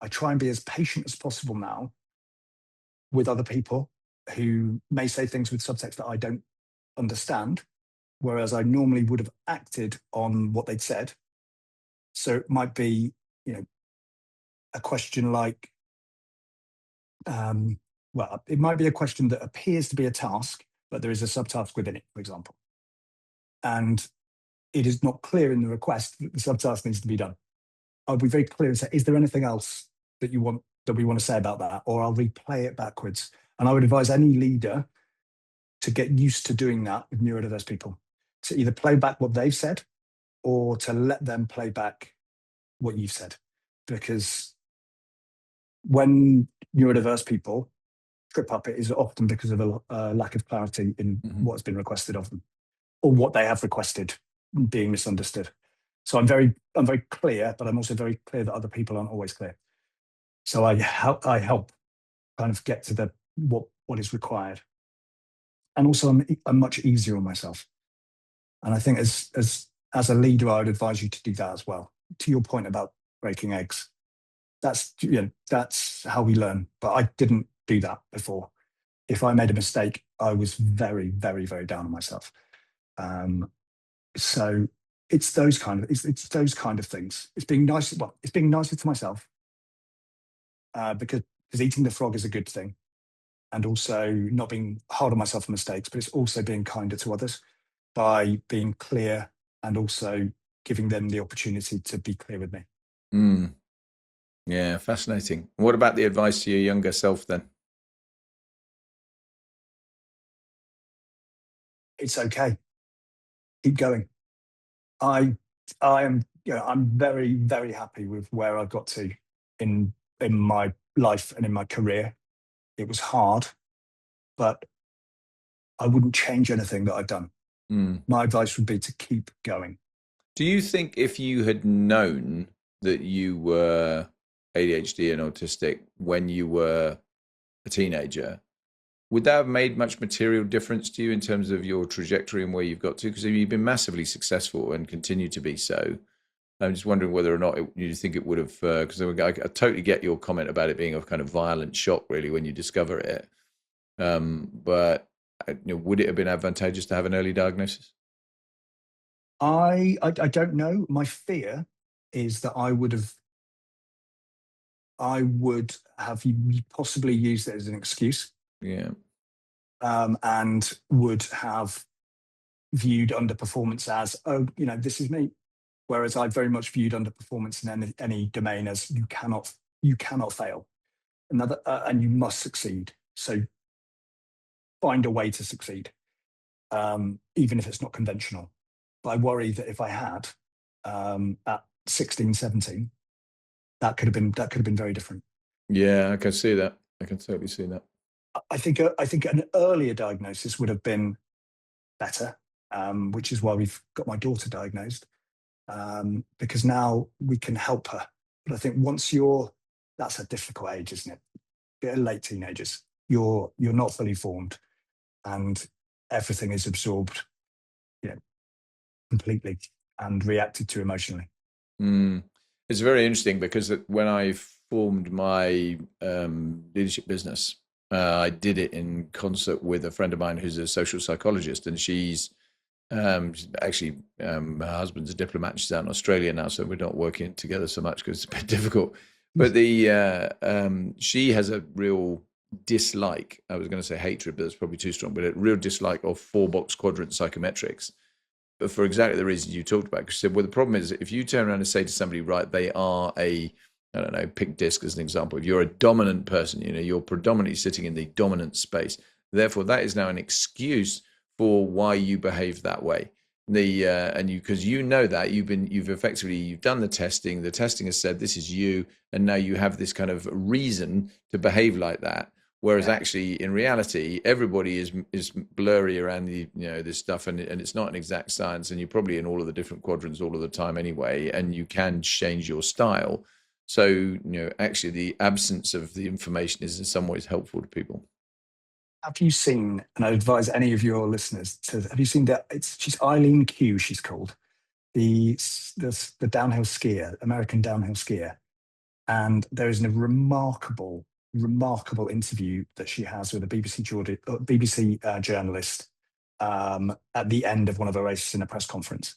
I try and be as patient as possible now with other people who may say things with subtext that I don't understand, whereas I normally would have acted on what they'd said. So it might be, a question like, it might be a question that appears to be a task, but there is a subtask within it, for example. And it is not clear in the request that the subtask needs to be done. I'll be very clear and say, is there anything else that we want to say about that? Or I'll replay it backwards. And I would advise any leader to get used to doing that with neurodiverse people, to either play back what they've said or to let them play back what you've said. Because when neurodiverse people trip up, it is often because of a lack of clarity in what's been requested of them, or what they have requested being misunderstood. So I'm very clear, but I'm also very clear that other people aren't always clear. So I help kind of get to what is required. And also I'm much easier on myself. And I think as a leader, I would advise you to do that as well. To your point about breaking eggs, that's how we learn. But I didn't do that before. If I made a mistake, I was very, very, very down on myself. So it's those kind of things. It's being nice. Well, it's being nicer to myself, because eating the frog is a good thing, and also not being hard on myself for mistakes. But it's also being kinder to others by being clear and also giving them the opportunity to be clear with me. Mm. Yeah, fascinating. What about the advice to your younger self then? It's okay. Keep going. I am I'm very, very happy with where I got to in my life and in my career. It was hard, but I wouldn't change anything that I've done. Mm. My advice would be to keep going. Do you think if you had known that you were ADHD and autistic when you were a teenager, would that have made much material difference to you in terms of your trajectory and where you've got to? Because you've been massively successful and continue to be so. I'm just wondering whether or not you think it would have, because I totally get your comment about it being a kind of violent shock, really, when you discover it. But would it have been advantageous to have an early diagnosis? I don't know. My fear is that I would have possibly used it as an excuse, Yeah. and would have viewed underperformance as, oh, this is me. Whereas I very much viewed underperformance in any domain as you cannot fail, and you must succeed. So find a way to succeed, even if it's not conventional. But I worry that if I had, at 16, 17, that could have been very different. Yeah, I can see that. I can totally see that. I think an earlier diagnosis would have been better, which is why we've got my daughter diagnosed, because now we can help her. But I think that's a difficult age, isn't it? Late teenagers, you're not fully formed, and everything is absorbed, you know, completely and reacted to emotionally. Mm. It's very interesting because when I formed my leadership business, I did it in concert with a friend of mine who's a social psychologist, and she's actually her husband's a diplomat. She's out in Australia now, so we're not working together so much because it's a bit difficult. But she has a real dislike. I was going to say hatred, but that's probably too strong. But a real dislike of 4-box quadrant psychometrics, but for exactly the reasons you talked about. Because she said, well, the problem is if you turn around and say to somebody, right, they are I don't know, pick disc as an example. If you're a dominant person, you're predominantly sitting in the dominant space. Therefore, that is now an excuse for why you behave that way. Because you know that you've done the testing. The testing has said this is you, and now you have this kind of reason to behave like that. Whereas actually, in reality, everybody is blurry around this stuff, and it's not an exact science. And you're probably in all of the different quadrants all of the time anyway, and you can change your style. So actually, the absence of the information is in some ways helpful to people. Have you seen, and I advise any of your listeners to, have you seen that she's Eileen Q, she's called, the downhill skier, American downhill skier. And there is a remarkable interview that she has with a BBC journalist at the end of one of her races in a press conference.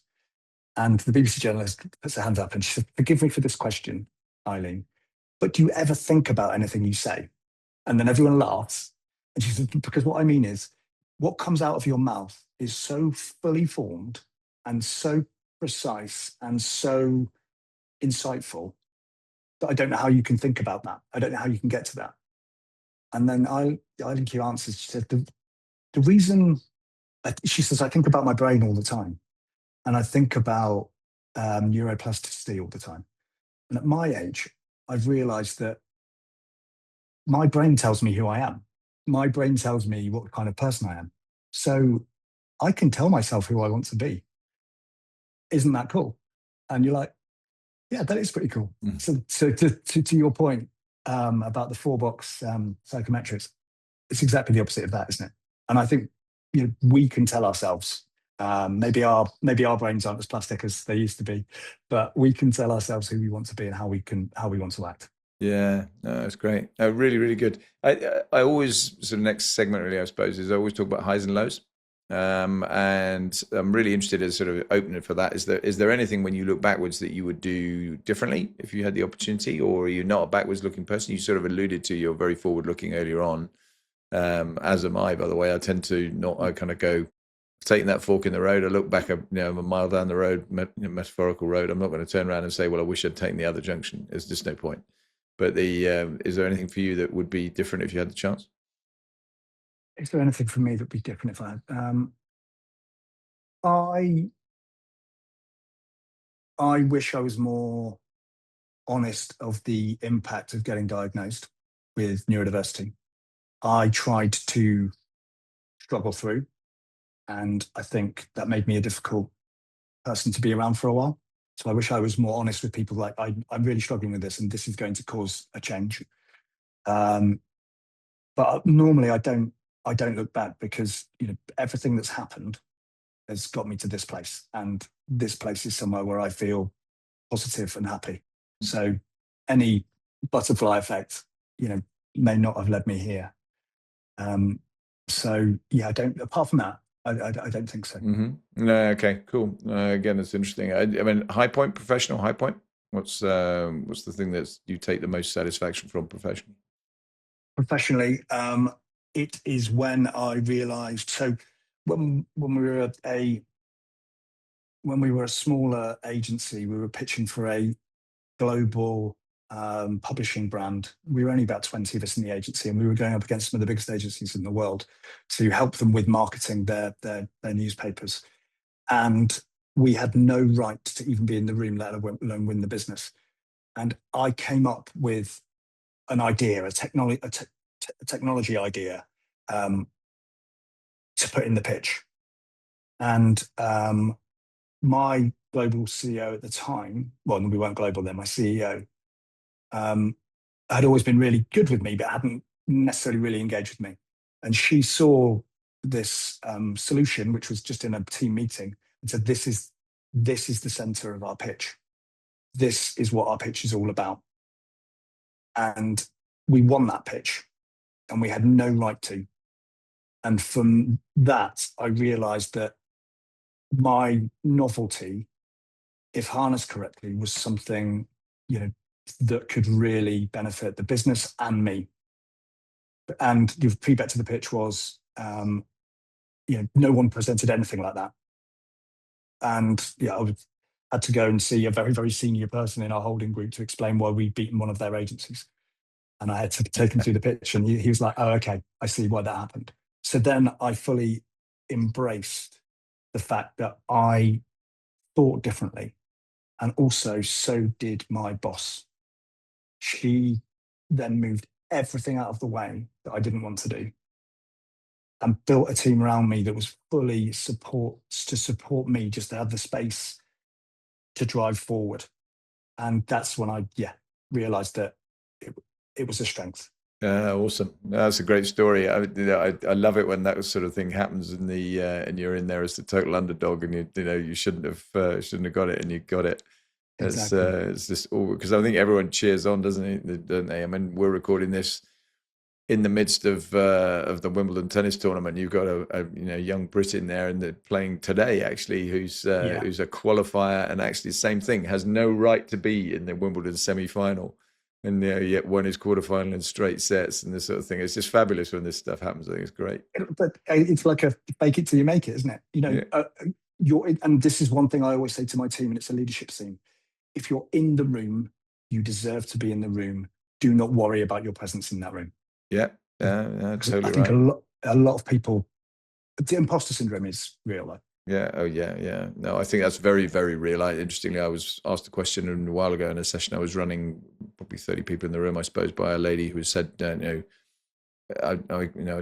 And the BBC journalist puts her hand up and she said, "Forgive me for this question, Eileen, but do you ever think about anything you say?" And then everyone laughs. And she said, "Because what I mean is, what comes out of your mouth is so fully formed and so precise and so insightful that I don't know how you can think about that. I don't know how you can get to that." And then I think you answered, she said, the reason, she says, "I think about my brain all the time. And I think about neuroplasticity all the time. And at my age, I've realized that my brain tells me who I am. My brain tells me what kind of person I am. So I can tell myself who I want to be. Isn't that cool?" And you're like, yeah, that is pretty cool. Mm. So to your point about the 4-box psychometrics, it's exactly the opposite of that, isn't it? And I think we can tell ourselves. Maybe our brains aren't as plastic as they used to be, but we can tell ourselves who we want to be and how we want to act. Yeah, no, that's great. Really, really good. I always, sort of next segment really, I suppose, is I always talk about highs and lows. And I'm really interested in sort of opening for that. Is there anything when you look backwards that you would do differently if you had the opportunity, or are you not a backwards looking person? You sort of alluded to you're very forward looking earlier on. As am I, by the way. I tend to not, I kind of go, taking that fork in the road, I look back a mile down the road, metaphorical road. I'm not going to turn around and say, well, I wish I'd taken the other junction. There's just no point. But is there anything for you that would be different if you had the chance? Is there anything for me that would be different if I had? I wish I was more honest of the impact of getting diagnosed with neurodiversity. I tried to struggle through, and I think that made me a difficult person to be around for a while. So I wish I was more honest with people, like, I'm really struggling with this and this is going to cause a change. But normally I don't look back, because everything that's happened has got me to this place, and this place is somewhere where I feel positive and happy. So any butterfly effect, may not have led me here. So yeah, apart from that, I don't think so. Mm-hmm. No, okay, cool. Again, it's interesting. I mean, high point, professional high point. What's the thing that you take the most satisfaction from professionally? Professionally, it is when I realised. So when we were a smaller agency, we were pitching for a global publishing brand. We were only about 20 of us in the agency, and we were going up against some of the biggest agencies in the world to help them with marketing their newspapers. And we had no right to even be in the room, let alone win the business. And I came up with an idea, a technology idea, to put in the pitch. And my global CEO at the time, well, we weren't global then, my CEO, had always been really good with me, but hadn't necessarily really engaged with me. And she saw this solution, which was just in a team meeting, and said, this is the center of our pitch. This is what our pitch is all about. And we won that pitch, and we had no right to. And from that, I realized that my novelty, if harnessed correctly, was something, that could really benefit the business and me. And the feedback to the pitch was, no one presented anything like that. And I had to go and see a very, very senior person in our holding group to explain why we'd beaten one of their agencies. And I had to take him through the pitch, and he was like, oh, okay, I see why that happened. So then I fully embraced the fact that I thought differently. And also, so did my boss. She then moved everything out of the way that I didn't want to do, and built a team around me that was fully support me, just to have the space to drive forward. And that's when I realized that it was a strength. Awesome. That's a great story. I love it when that sort of thing happens and you're in there as the total underdog, and you shouldn't have got it, and you got it. Exactly. It's just all because I think everyone cheers on, don't they? I mean, we're recording this in the midst of the Wimbledon tennis tournament. You've got a young Brit in there, and they're playing today actually, who's a qualifier, and actually the same thing, has no right to be in the Wimbledon semi-final. And yet won his quarterfinal in straight sets and this sort of thing. It's just fabulous when this stuff happens. I think it's great. But it's like a fake it till you make it, isn't it? And this is one thing I always say to my team, and it's a leadership theme. If you're in the room, you deserve to be in the room. Do not worry about your presence in that room. Yeah, totally. I think a lot of people, the imposter syndrome is real, though. Yeah. Oh, yeah. No, I think that's very, very real. Interestingly, I was asked a question a while ago in a session I was running, probably 30 people in the room, I suppose, by a lady who said, I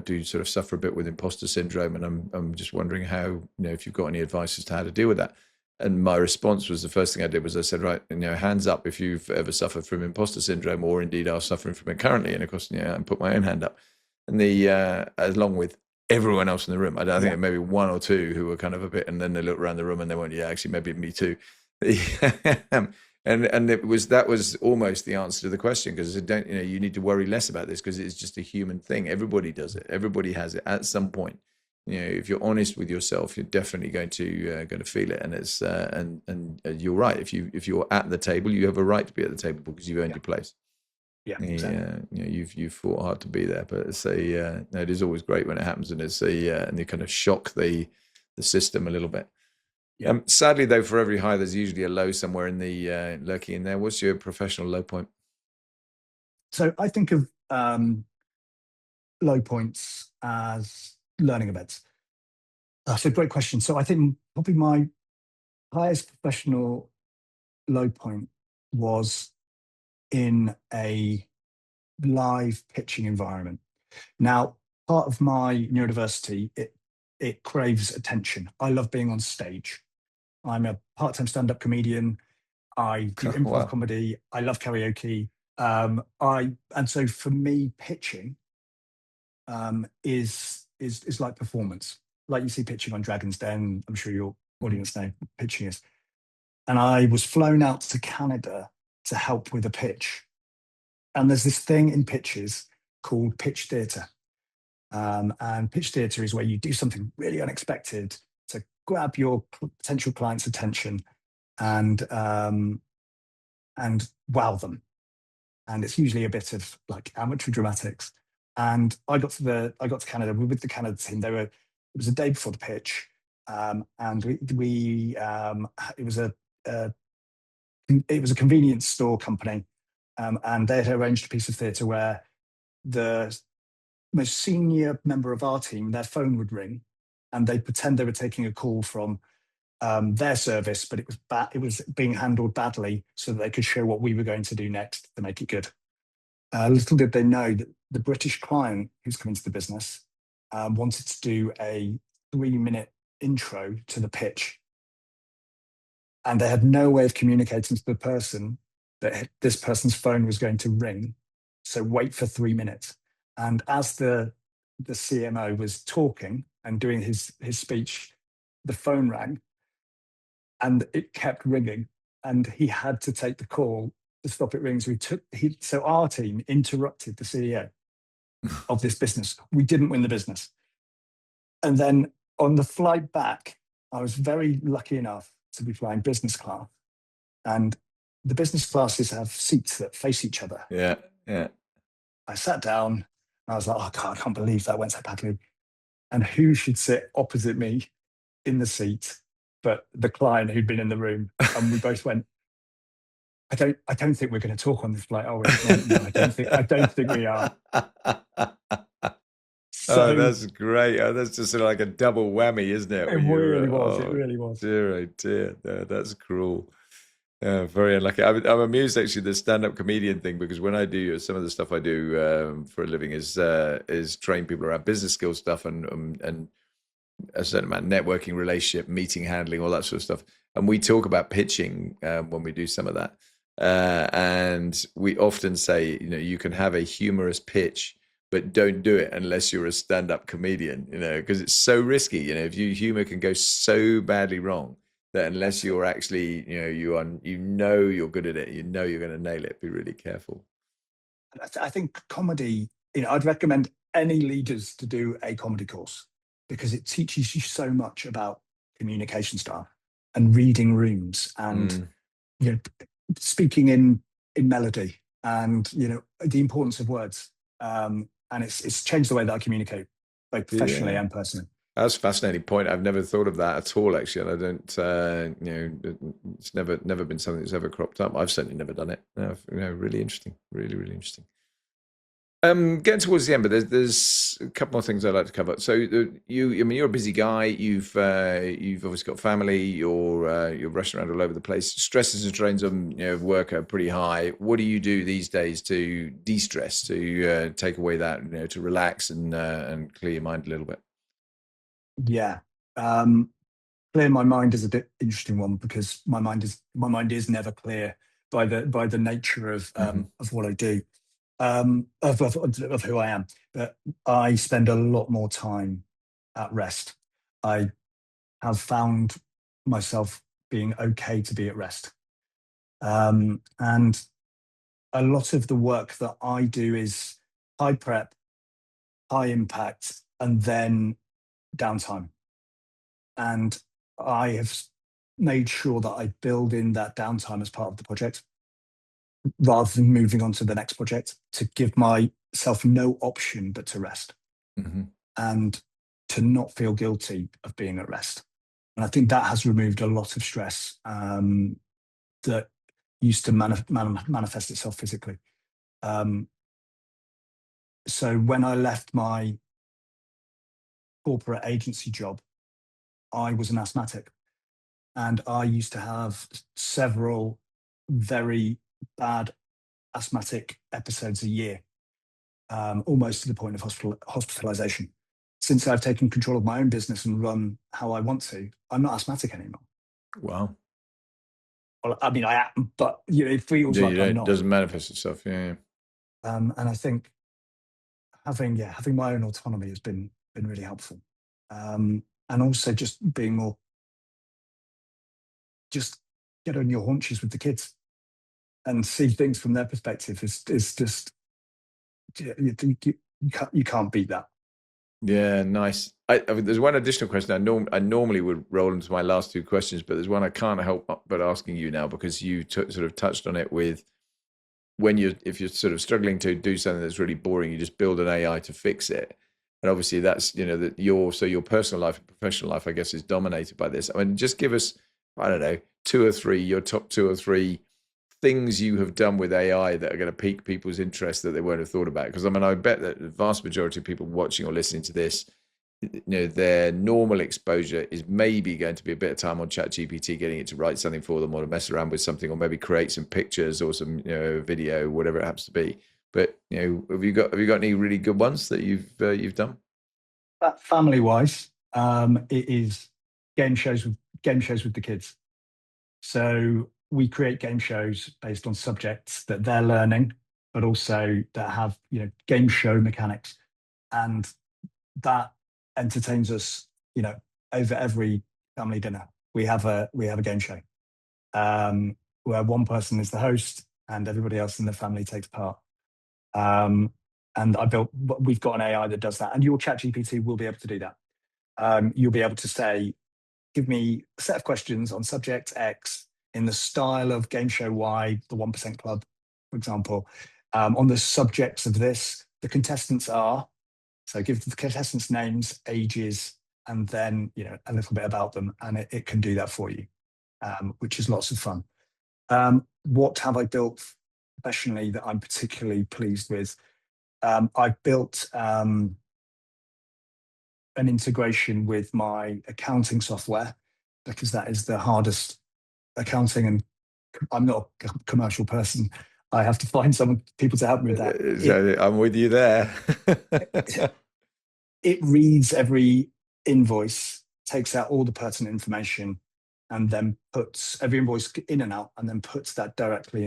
do sort of suffer a bit with imposter syndrome, and I'm just wondering how, if you've got any advice as to how to deal with that. And my response was, the first thing I did was I said, right, hands up if you've ever suffered from imposter syndrome, or indeed are suffering from it currently. And of course, I put my own hand up, and along with everyone else in the room. I think there may be one or two who were kind of a bit, and then they looked around the room and they went, yeah, actually, maybe me too. and that was almost the answer to the question, because you need to worry less about this, because it's just a human thing. Everybody does it. Everybody has it at some point. If you're honest with yourself, you're definitely going to feel it. And it's and you're right. If you're at the table, you have a right to be at the table because you've earned your place. Yeah, exactly. You've fought hard to be there, but it is always great when it happens, and and you kind of shock the system a little bit. Yeah. Sadly, though, for every high, there's usually a low somewhere in the lurking in there. What's your professional low point? So I think of low points as learning events. That's a great question. So I think probably my highest professional low point was in a live pitching environment. Now, part of my neurodiversity, it craves attention. I love being on stage. I'm a part-time stand-up comedian. I do improv comedy. I love karaoke. And so for me, pitching is like performance. Like you see pitching on Dragon's Den. I'm sure your audience know what pitching is. And I was flown out to Canada to help with a pitch. And there's this thing in pitches called pitch theatre. And pitch theatre is where you do something really unexpected to grab your potential client's attention and wow them. And it's usually a bit of like amateur dramatics. And I got to Canada with the Canada team. It was a day before the pitch, and it was a convenience store company, And they had arranged a piece of theatre where the most senior member of our team, their phone would ring, and they'd pretend they were taking a call from their service, but it was being handled badly, so that they could show what we were going to do next to make it good. Little did they know that the British client who's coming to the business wanted to do a 3-minute intro to the pitch. And they had no way of communicating to the person that this person's phone was going to ring. So wait for 3 minutes. And as the CMO was talking and doing his speech, the phone rang and it kept ringing. And he had to take the call to stop it ringing. So our team interrupted the CEO of this business. We didn't win the business. And then on the flight back, I was very lucky enough to be flying business class. And the business classes have seats that face each other. Yeah, yeah. I sat down and I was like, oh God, I can't believe that went so badly. And who should sit opposite me in the seat but the client who'd been in the room? And we both went, I don't think we're going to talk on this flight, are we? No, I don't think we are. So, oh, that's great. Oh, that's just sort of like a double whammy, isn't it? It really was. It really was. Dear, oh dear. No, that's cruel. Very unlucky. I'm amused actually the stand-up comedian thing, because when I do some of the stuff I do for a living is train people around business skills stuff and a certain amount of networking, relationship, meeting handling, all that sort of stuff. And we talk about pitching when we do some of that. And we often say, you can have a humorous pitch, but don't do it unless you're a stand-up comedian, because it's so risky. If your humor can go so badly wrong that unless you're actually, you're good at it, you're going to nail it. Be really careful. I think comedy, I'd recommend any leaders to do a comedy course, because it teaches you so much about communication style and reading rooms and speaking in melody and the importance of words. And it's changed the way that I communicate, both professionally and personally. That's a fascinating point. I've never thought of that at all, actually. And I don't, it's never been something that's ever cropped up. I've certainly never done it. Really interesting. Really, really interesting. Getting towards the end, but there's a couple more things I'd like to cover. So you're a busy guy. You've obviously got family. You're rushing around all over the place. Stresses and strains on work are pretty high. What do you do these days to de-stress, to take away that, to relax and clear your mind a little bit? Yeah, clear my mind is a bit interesting one, because my mind is never clear by the nature of what I do. Of who I am, but I spend a lot more time at rest. I have found myself being okay to be at rest. And a lot of the work that I do is high prep, high impact, and then downtime. And I have made sure that I build in that downtime as part of the project, rather than moving on to the next project, to give myself no option but to rest and to not feel guilty of being at rest. And I think that has removed a lot of stress that used to manifest itself physically. So when I left my corporate agency job, I was an asthmatic, and I used to have several very bad asthmatic episodes a year, almost to the point of hospitalization. Since I've taken control of my own business and run how I want to, I'm not asthmatic anymore. Wow. Well, I mean, I am, but it feels like I'm not. It doesn't manifest itself. Yeah. And I think having my own autonomy has been really helpful. And also just being more, just get on your haunches with the kids and see things from their perspective is just, you can't beat that. Yeah, nice. I mean, there's one additional question. I normally would roll into my last two questions, but there's one I can't help but asking you now, because you sort of touched on it with if you're sort of struggling to do something that's really boring, you just build an AI to fix it. And obviously that's, that your personal life and professional life, I guess, is dominated by this. I mean, just give us, I don't know, your top two or three things you have done with AI that are going to pique people's interest that they won't have thought about? Because I mean, I bet that the vast majority of people watching or listening to this, their normal exposure is maybe going to be a bit of time on ChatGPT, getting it to write something for them or to mess around with something, or maybe create some pictures or some video, whatever it happens to be. But have you got any really good ones that you've done? Family wise, it is game shows with the kids. So we create game shows based on subjects that they're learning, but also that have game show mechanics, and that entertains us. Over every family dinner, we have a game show, where one person is the host and everybody else in the family takes part. Um, and we've got an AI that does that, and your chat GPT will be able to do that. You'll be able to say, give me a set of questions on subject X in the style of game show Y, the 1% Club, for example. On the subjects of this, the contestants are, so give the contestants names, ages, and then a little bit about them, and it can do that for you, which is lots of fun. What have I built professionally that I'm particularly pleased with? I've built an integration with my accounting software, because that is the hardest. Accounting, and I'm not a commercial person. I have to find people to help me with that. So I'm with you there. It reads every invoice, takes out all the pertinent information, and then puts every invoice in and out, and then puts that directly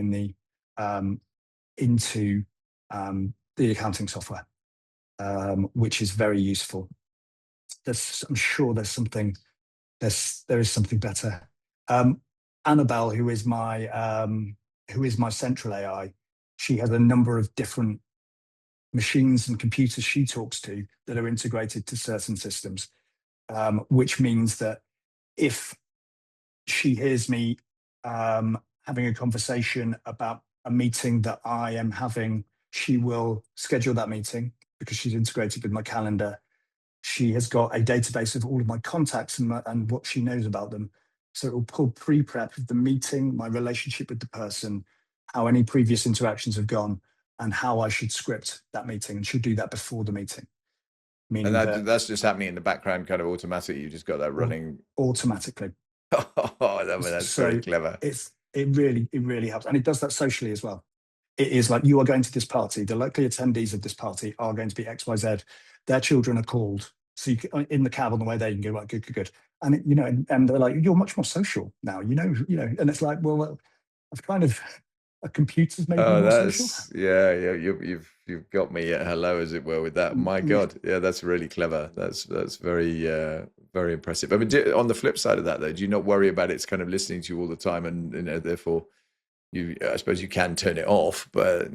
into the accounting software, which is very useful. I'm sure there is something better. Annabelle, who is my central AI, she has a number of different machines and computers she talks to that are integrated to certain systems, which means that if she hears me having a conversation about a meeting that I am having, she will schedule that meeting because she's integrated with my calendar. She has got a database of all of my contacts and what she knows about them. So it will pull pre-prep of the meeting, my relationship with the person, how any previous interactions have gone, and how I should script that meeting. And she'll do that before the meeting. And that's just happening in the background, kind of automatically. You just got that running automatically. That's very clever. It really helps, and it does that socially as well. It is like, you are going to this party. The likely attendees of this party are going to be X, Y, Z. Their children are called. So in the cab on the way there, you can go, right, good. And and they're like, you're much more social now, and it's like, well, I've kind of, a computer's made me more social. Yeah, you've got me at hello, as it were, with that. My God, yeah, that's really clever. That's very very impressive. I mean, on the flip side of that, though, do you not worry about it's kind of listening to you all the time, and therefore I suppose you can turn it off, but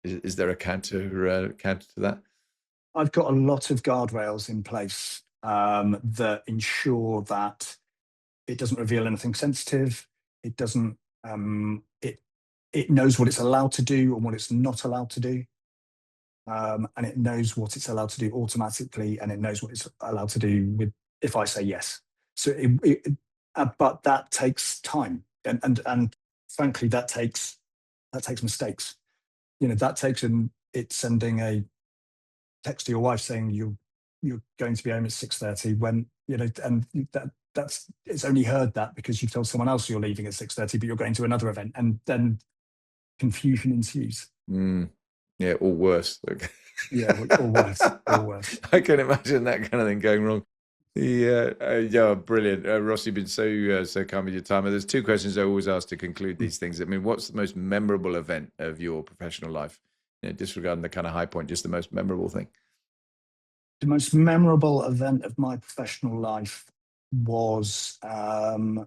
is there a counter to that? I've got a lot of guardrails in place that ensure that it doesn't reveal anything sensitive. It doesn't. It knows what it's allowed to do and what it's not allowed to do, and it knows what it's allowed to do automatically, and it knows what it's allowed to do if I say yes. So, but that takes time, and frankly, that takes mistakes. That takes it sending a text to your wife saying you're going to be home at 6:30 when and it's only heard that because you've told someone else you're leaving at 6:30, but you're going to another event, and then confusion ensues. Yeah, or worse. Yeah, or worse. I can imagine that kind of thing going wrong. Yeah, brilliant. Ross, you've been so kind with your time. And there's two questions I always ask to conclude these things. I mean, what's the most memorable event of your professional life? Disregarding the kind of high point, just the most memorable thing. The most memorable event of my professional life was my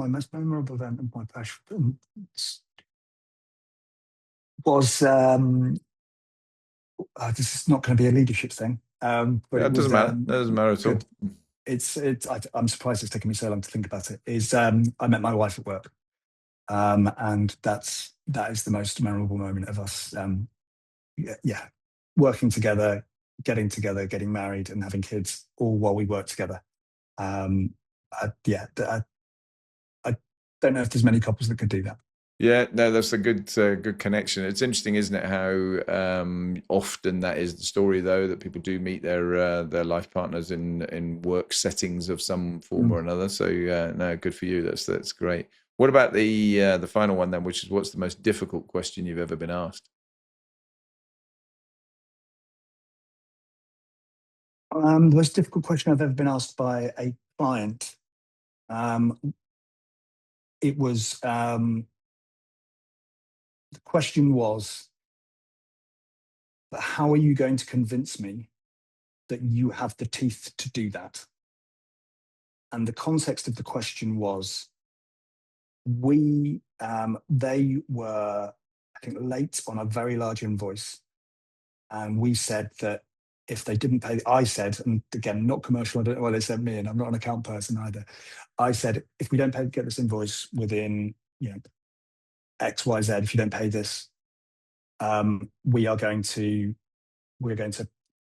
most memorable event of my professional was this is not going to be a leadership thing, but it doesn't matter. That doesn't matter at all. I'm surprised it's taken me so long to think about it. I met my wife at work, and that is the most memorable moment of us. Working together, getting married, and having kids, all while we work together. don't know if there's many couples that could do that. Yeah, no, that's a good connection. It's interesting, isn't it, how often that is the story, though, that people do meet their life partners in work settings of some form or another. So no, good for you. That's great. What about the final one then, which is, what's the most difficult question you've ever been asked? The most difficult question I've ever been asked by a client. It was the question was, but how are you going to convince me that you have the teeth to do that? And the context of the question was, they were, I think, late on a very large invoice. And we said that if they didn't pay, I said, and again, not commercial, I don't know why they said me, and I'm not an account person either. I said, if we don't get this invoice within, X, Y, Z, if you don't pay this, we're going to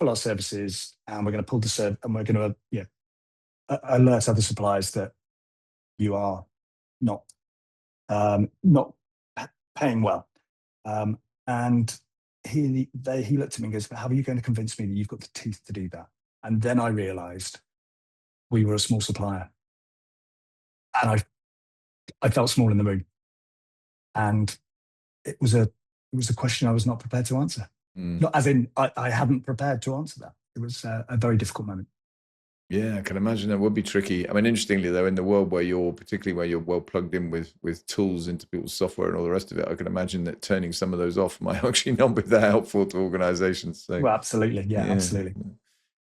pull our services, and we're going to pull the service, and we're going to alert other suppliers that you are not paying well. And he looked at me and goes, how are you going to convince me that you've got the teeth to do that? And then I realized we were a small supplier, and I felt small in the room. And it was a question I was not prepared to answer. Not as in I hadn't prepared to answer that. It was a very difficult moment. Yeah, I can imagine that would be tricky. I mean, interestingly, though, in the world where particularly where you're well plugged in with tools into people's software and all the rest of it, I can imagine that turning some of those off might actually not be that helpful to organizations. So, well, absolutely. Yeah, absolutely.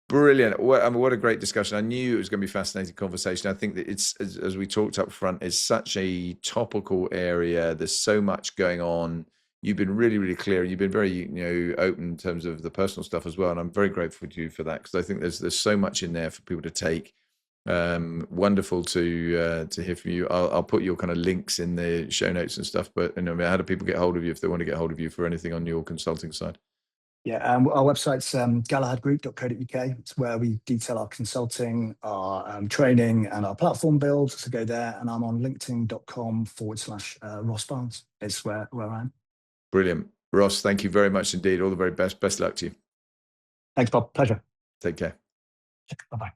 Brilliant. What a great discussion. I knew it was going to be a fascinating conversation. I think that it's, as we talked up front, it's such a topical area. There's so much going on. You've been really, really clear, and you've been very, open in terms of the personal stuff as well. And I'm very grateful to you for that, because I think there's so much in there for people to take. Wonderful to hear from you. I'll put your kind of links in the show notes and stuff. But how do people get hold of you if they want to get hold of you for anything on your consulting side? Yeah, our website's galahadgroup.co.uk. It's where we detail our consulting, our training, and our platform build. So go there, and I'm on linkedin.com/Ross Barnes. It's where I am. Brilliant. Ross, thank you very much indeed. All the very best. Best luck to you. Thanks, Bob. Pleasure. Take care. Bye-bye.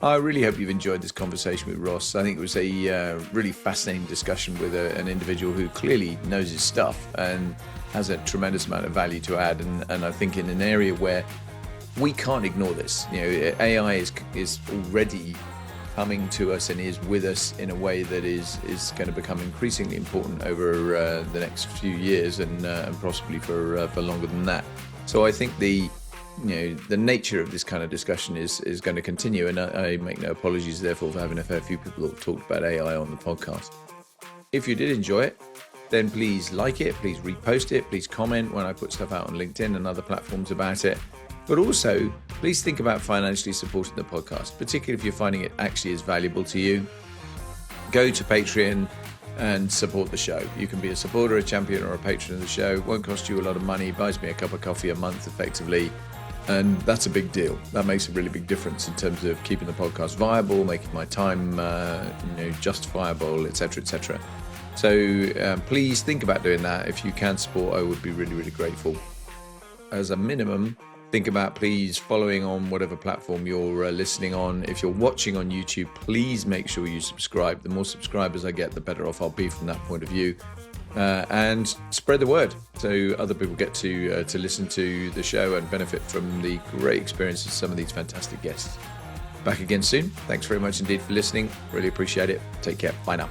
I really hope you've enjoyed this conversation with Ross. I think it was a really fascinating discussion with an individual who clearly knows his stuff and has a tremendous amount of value to add. And I think in an area where we can't ignore this, AI is already coming to us and is with us in a way that is going to become increasingly important over the next few years and possibly for longer than that. So I think the nature of this kind of discussion is going to continue, and I make no apologies therefore for having a fair few people that have talked about AI on the podcast. If you did enjoy it, then please like it, please repost it, please comment when I put stuff out on LinkedIn and other platforms about it. But also, please think about financially supporting the podcast, particularly if you're finding it actually is valuable to you. Go to Patreon and support the show. You can be a supporter, a champion, or a patron of the show. It won't cost you a lot of money. It buys me a cup of coffee a month, effectively. And that's a big deal. That makes a really big difference in terms of keeping the podcast viable, making my time justifiable, etc., etc. So please think about doing that. If you can support, I would be really, really grateful. As a minimum, think about please following on whatever platform you're listening on. If you're watching on YouTube, please make sure you subscribe. The more subscribers I get, the better off I'll be from that point of view. And spread the word so other people get to listen to the show and benefit from the great experiences of some of these fantastic guests. Back again soon. Thanks very much indeed for listening. Really appreciate it. Take care. Bye now.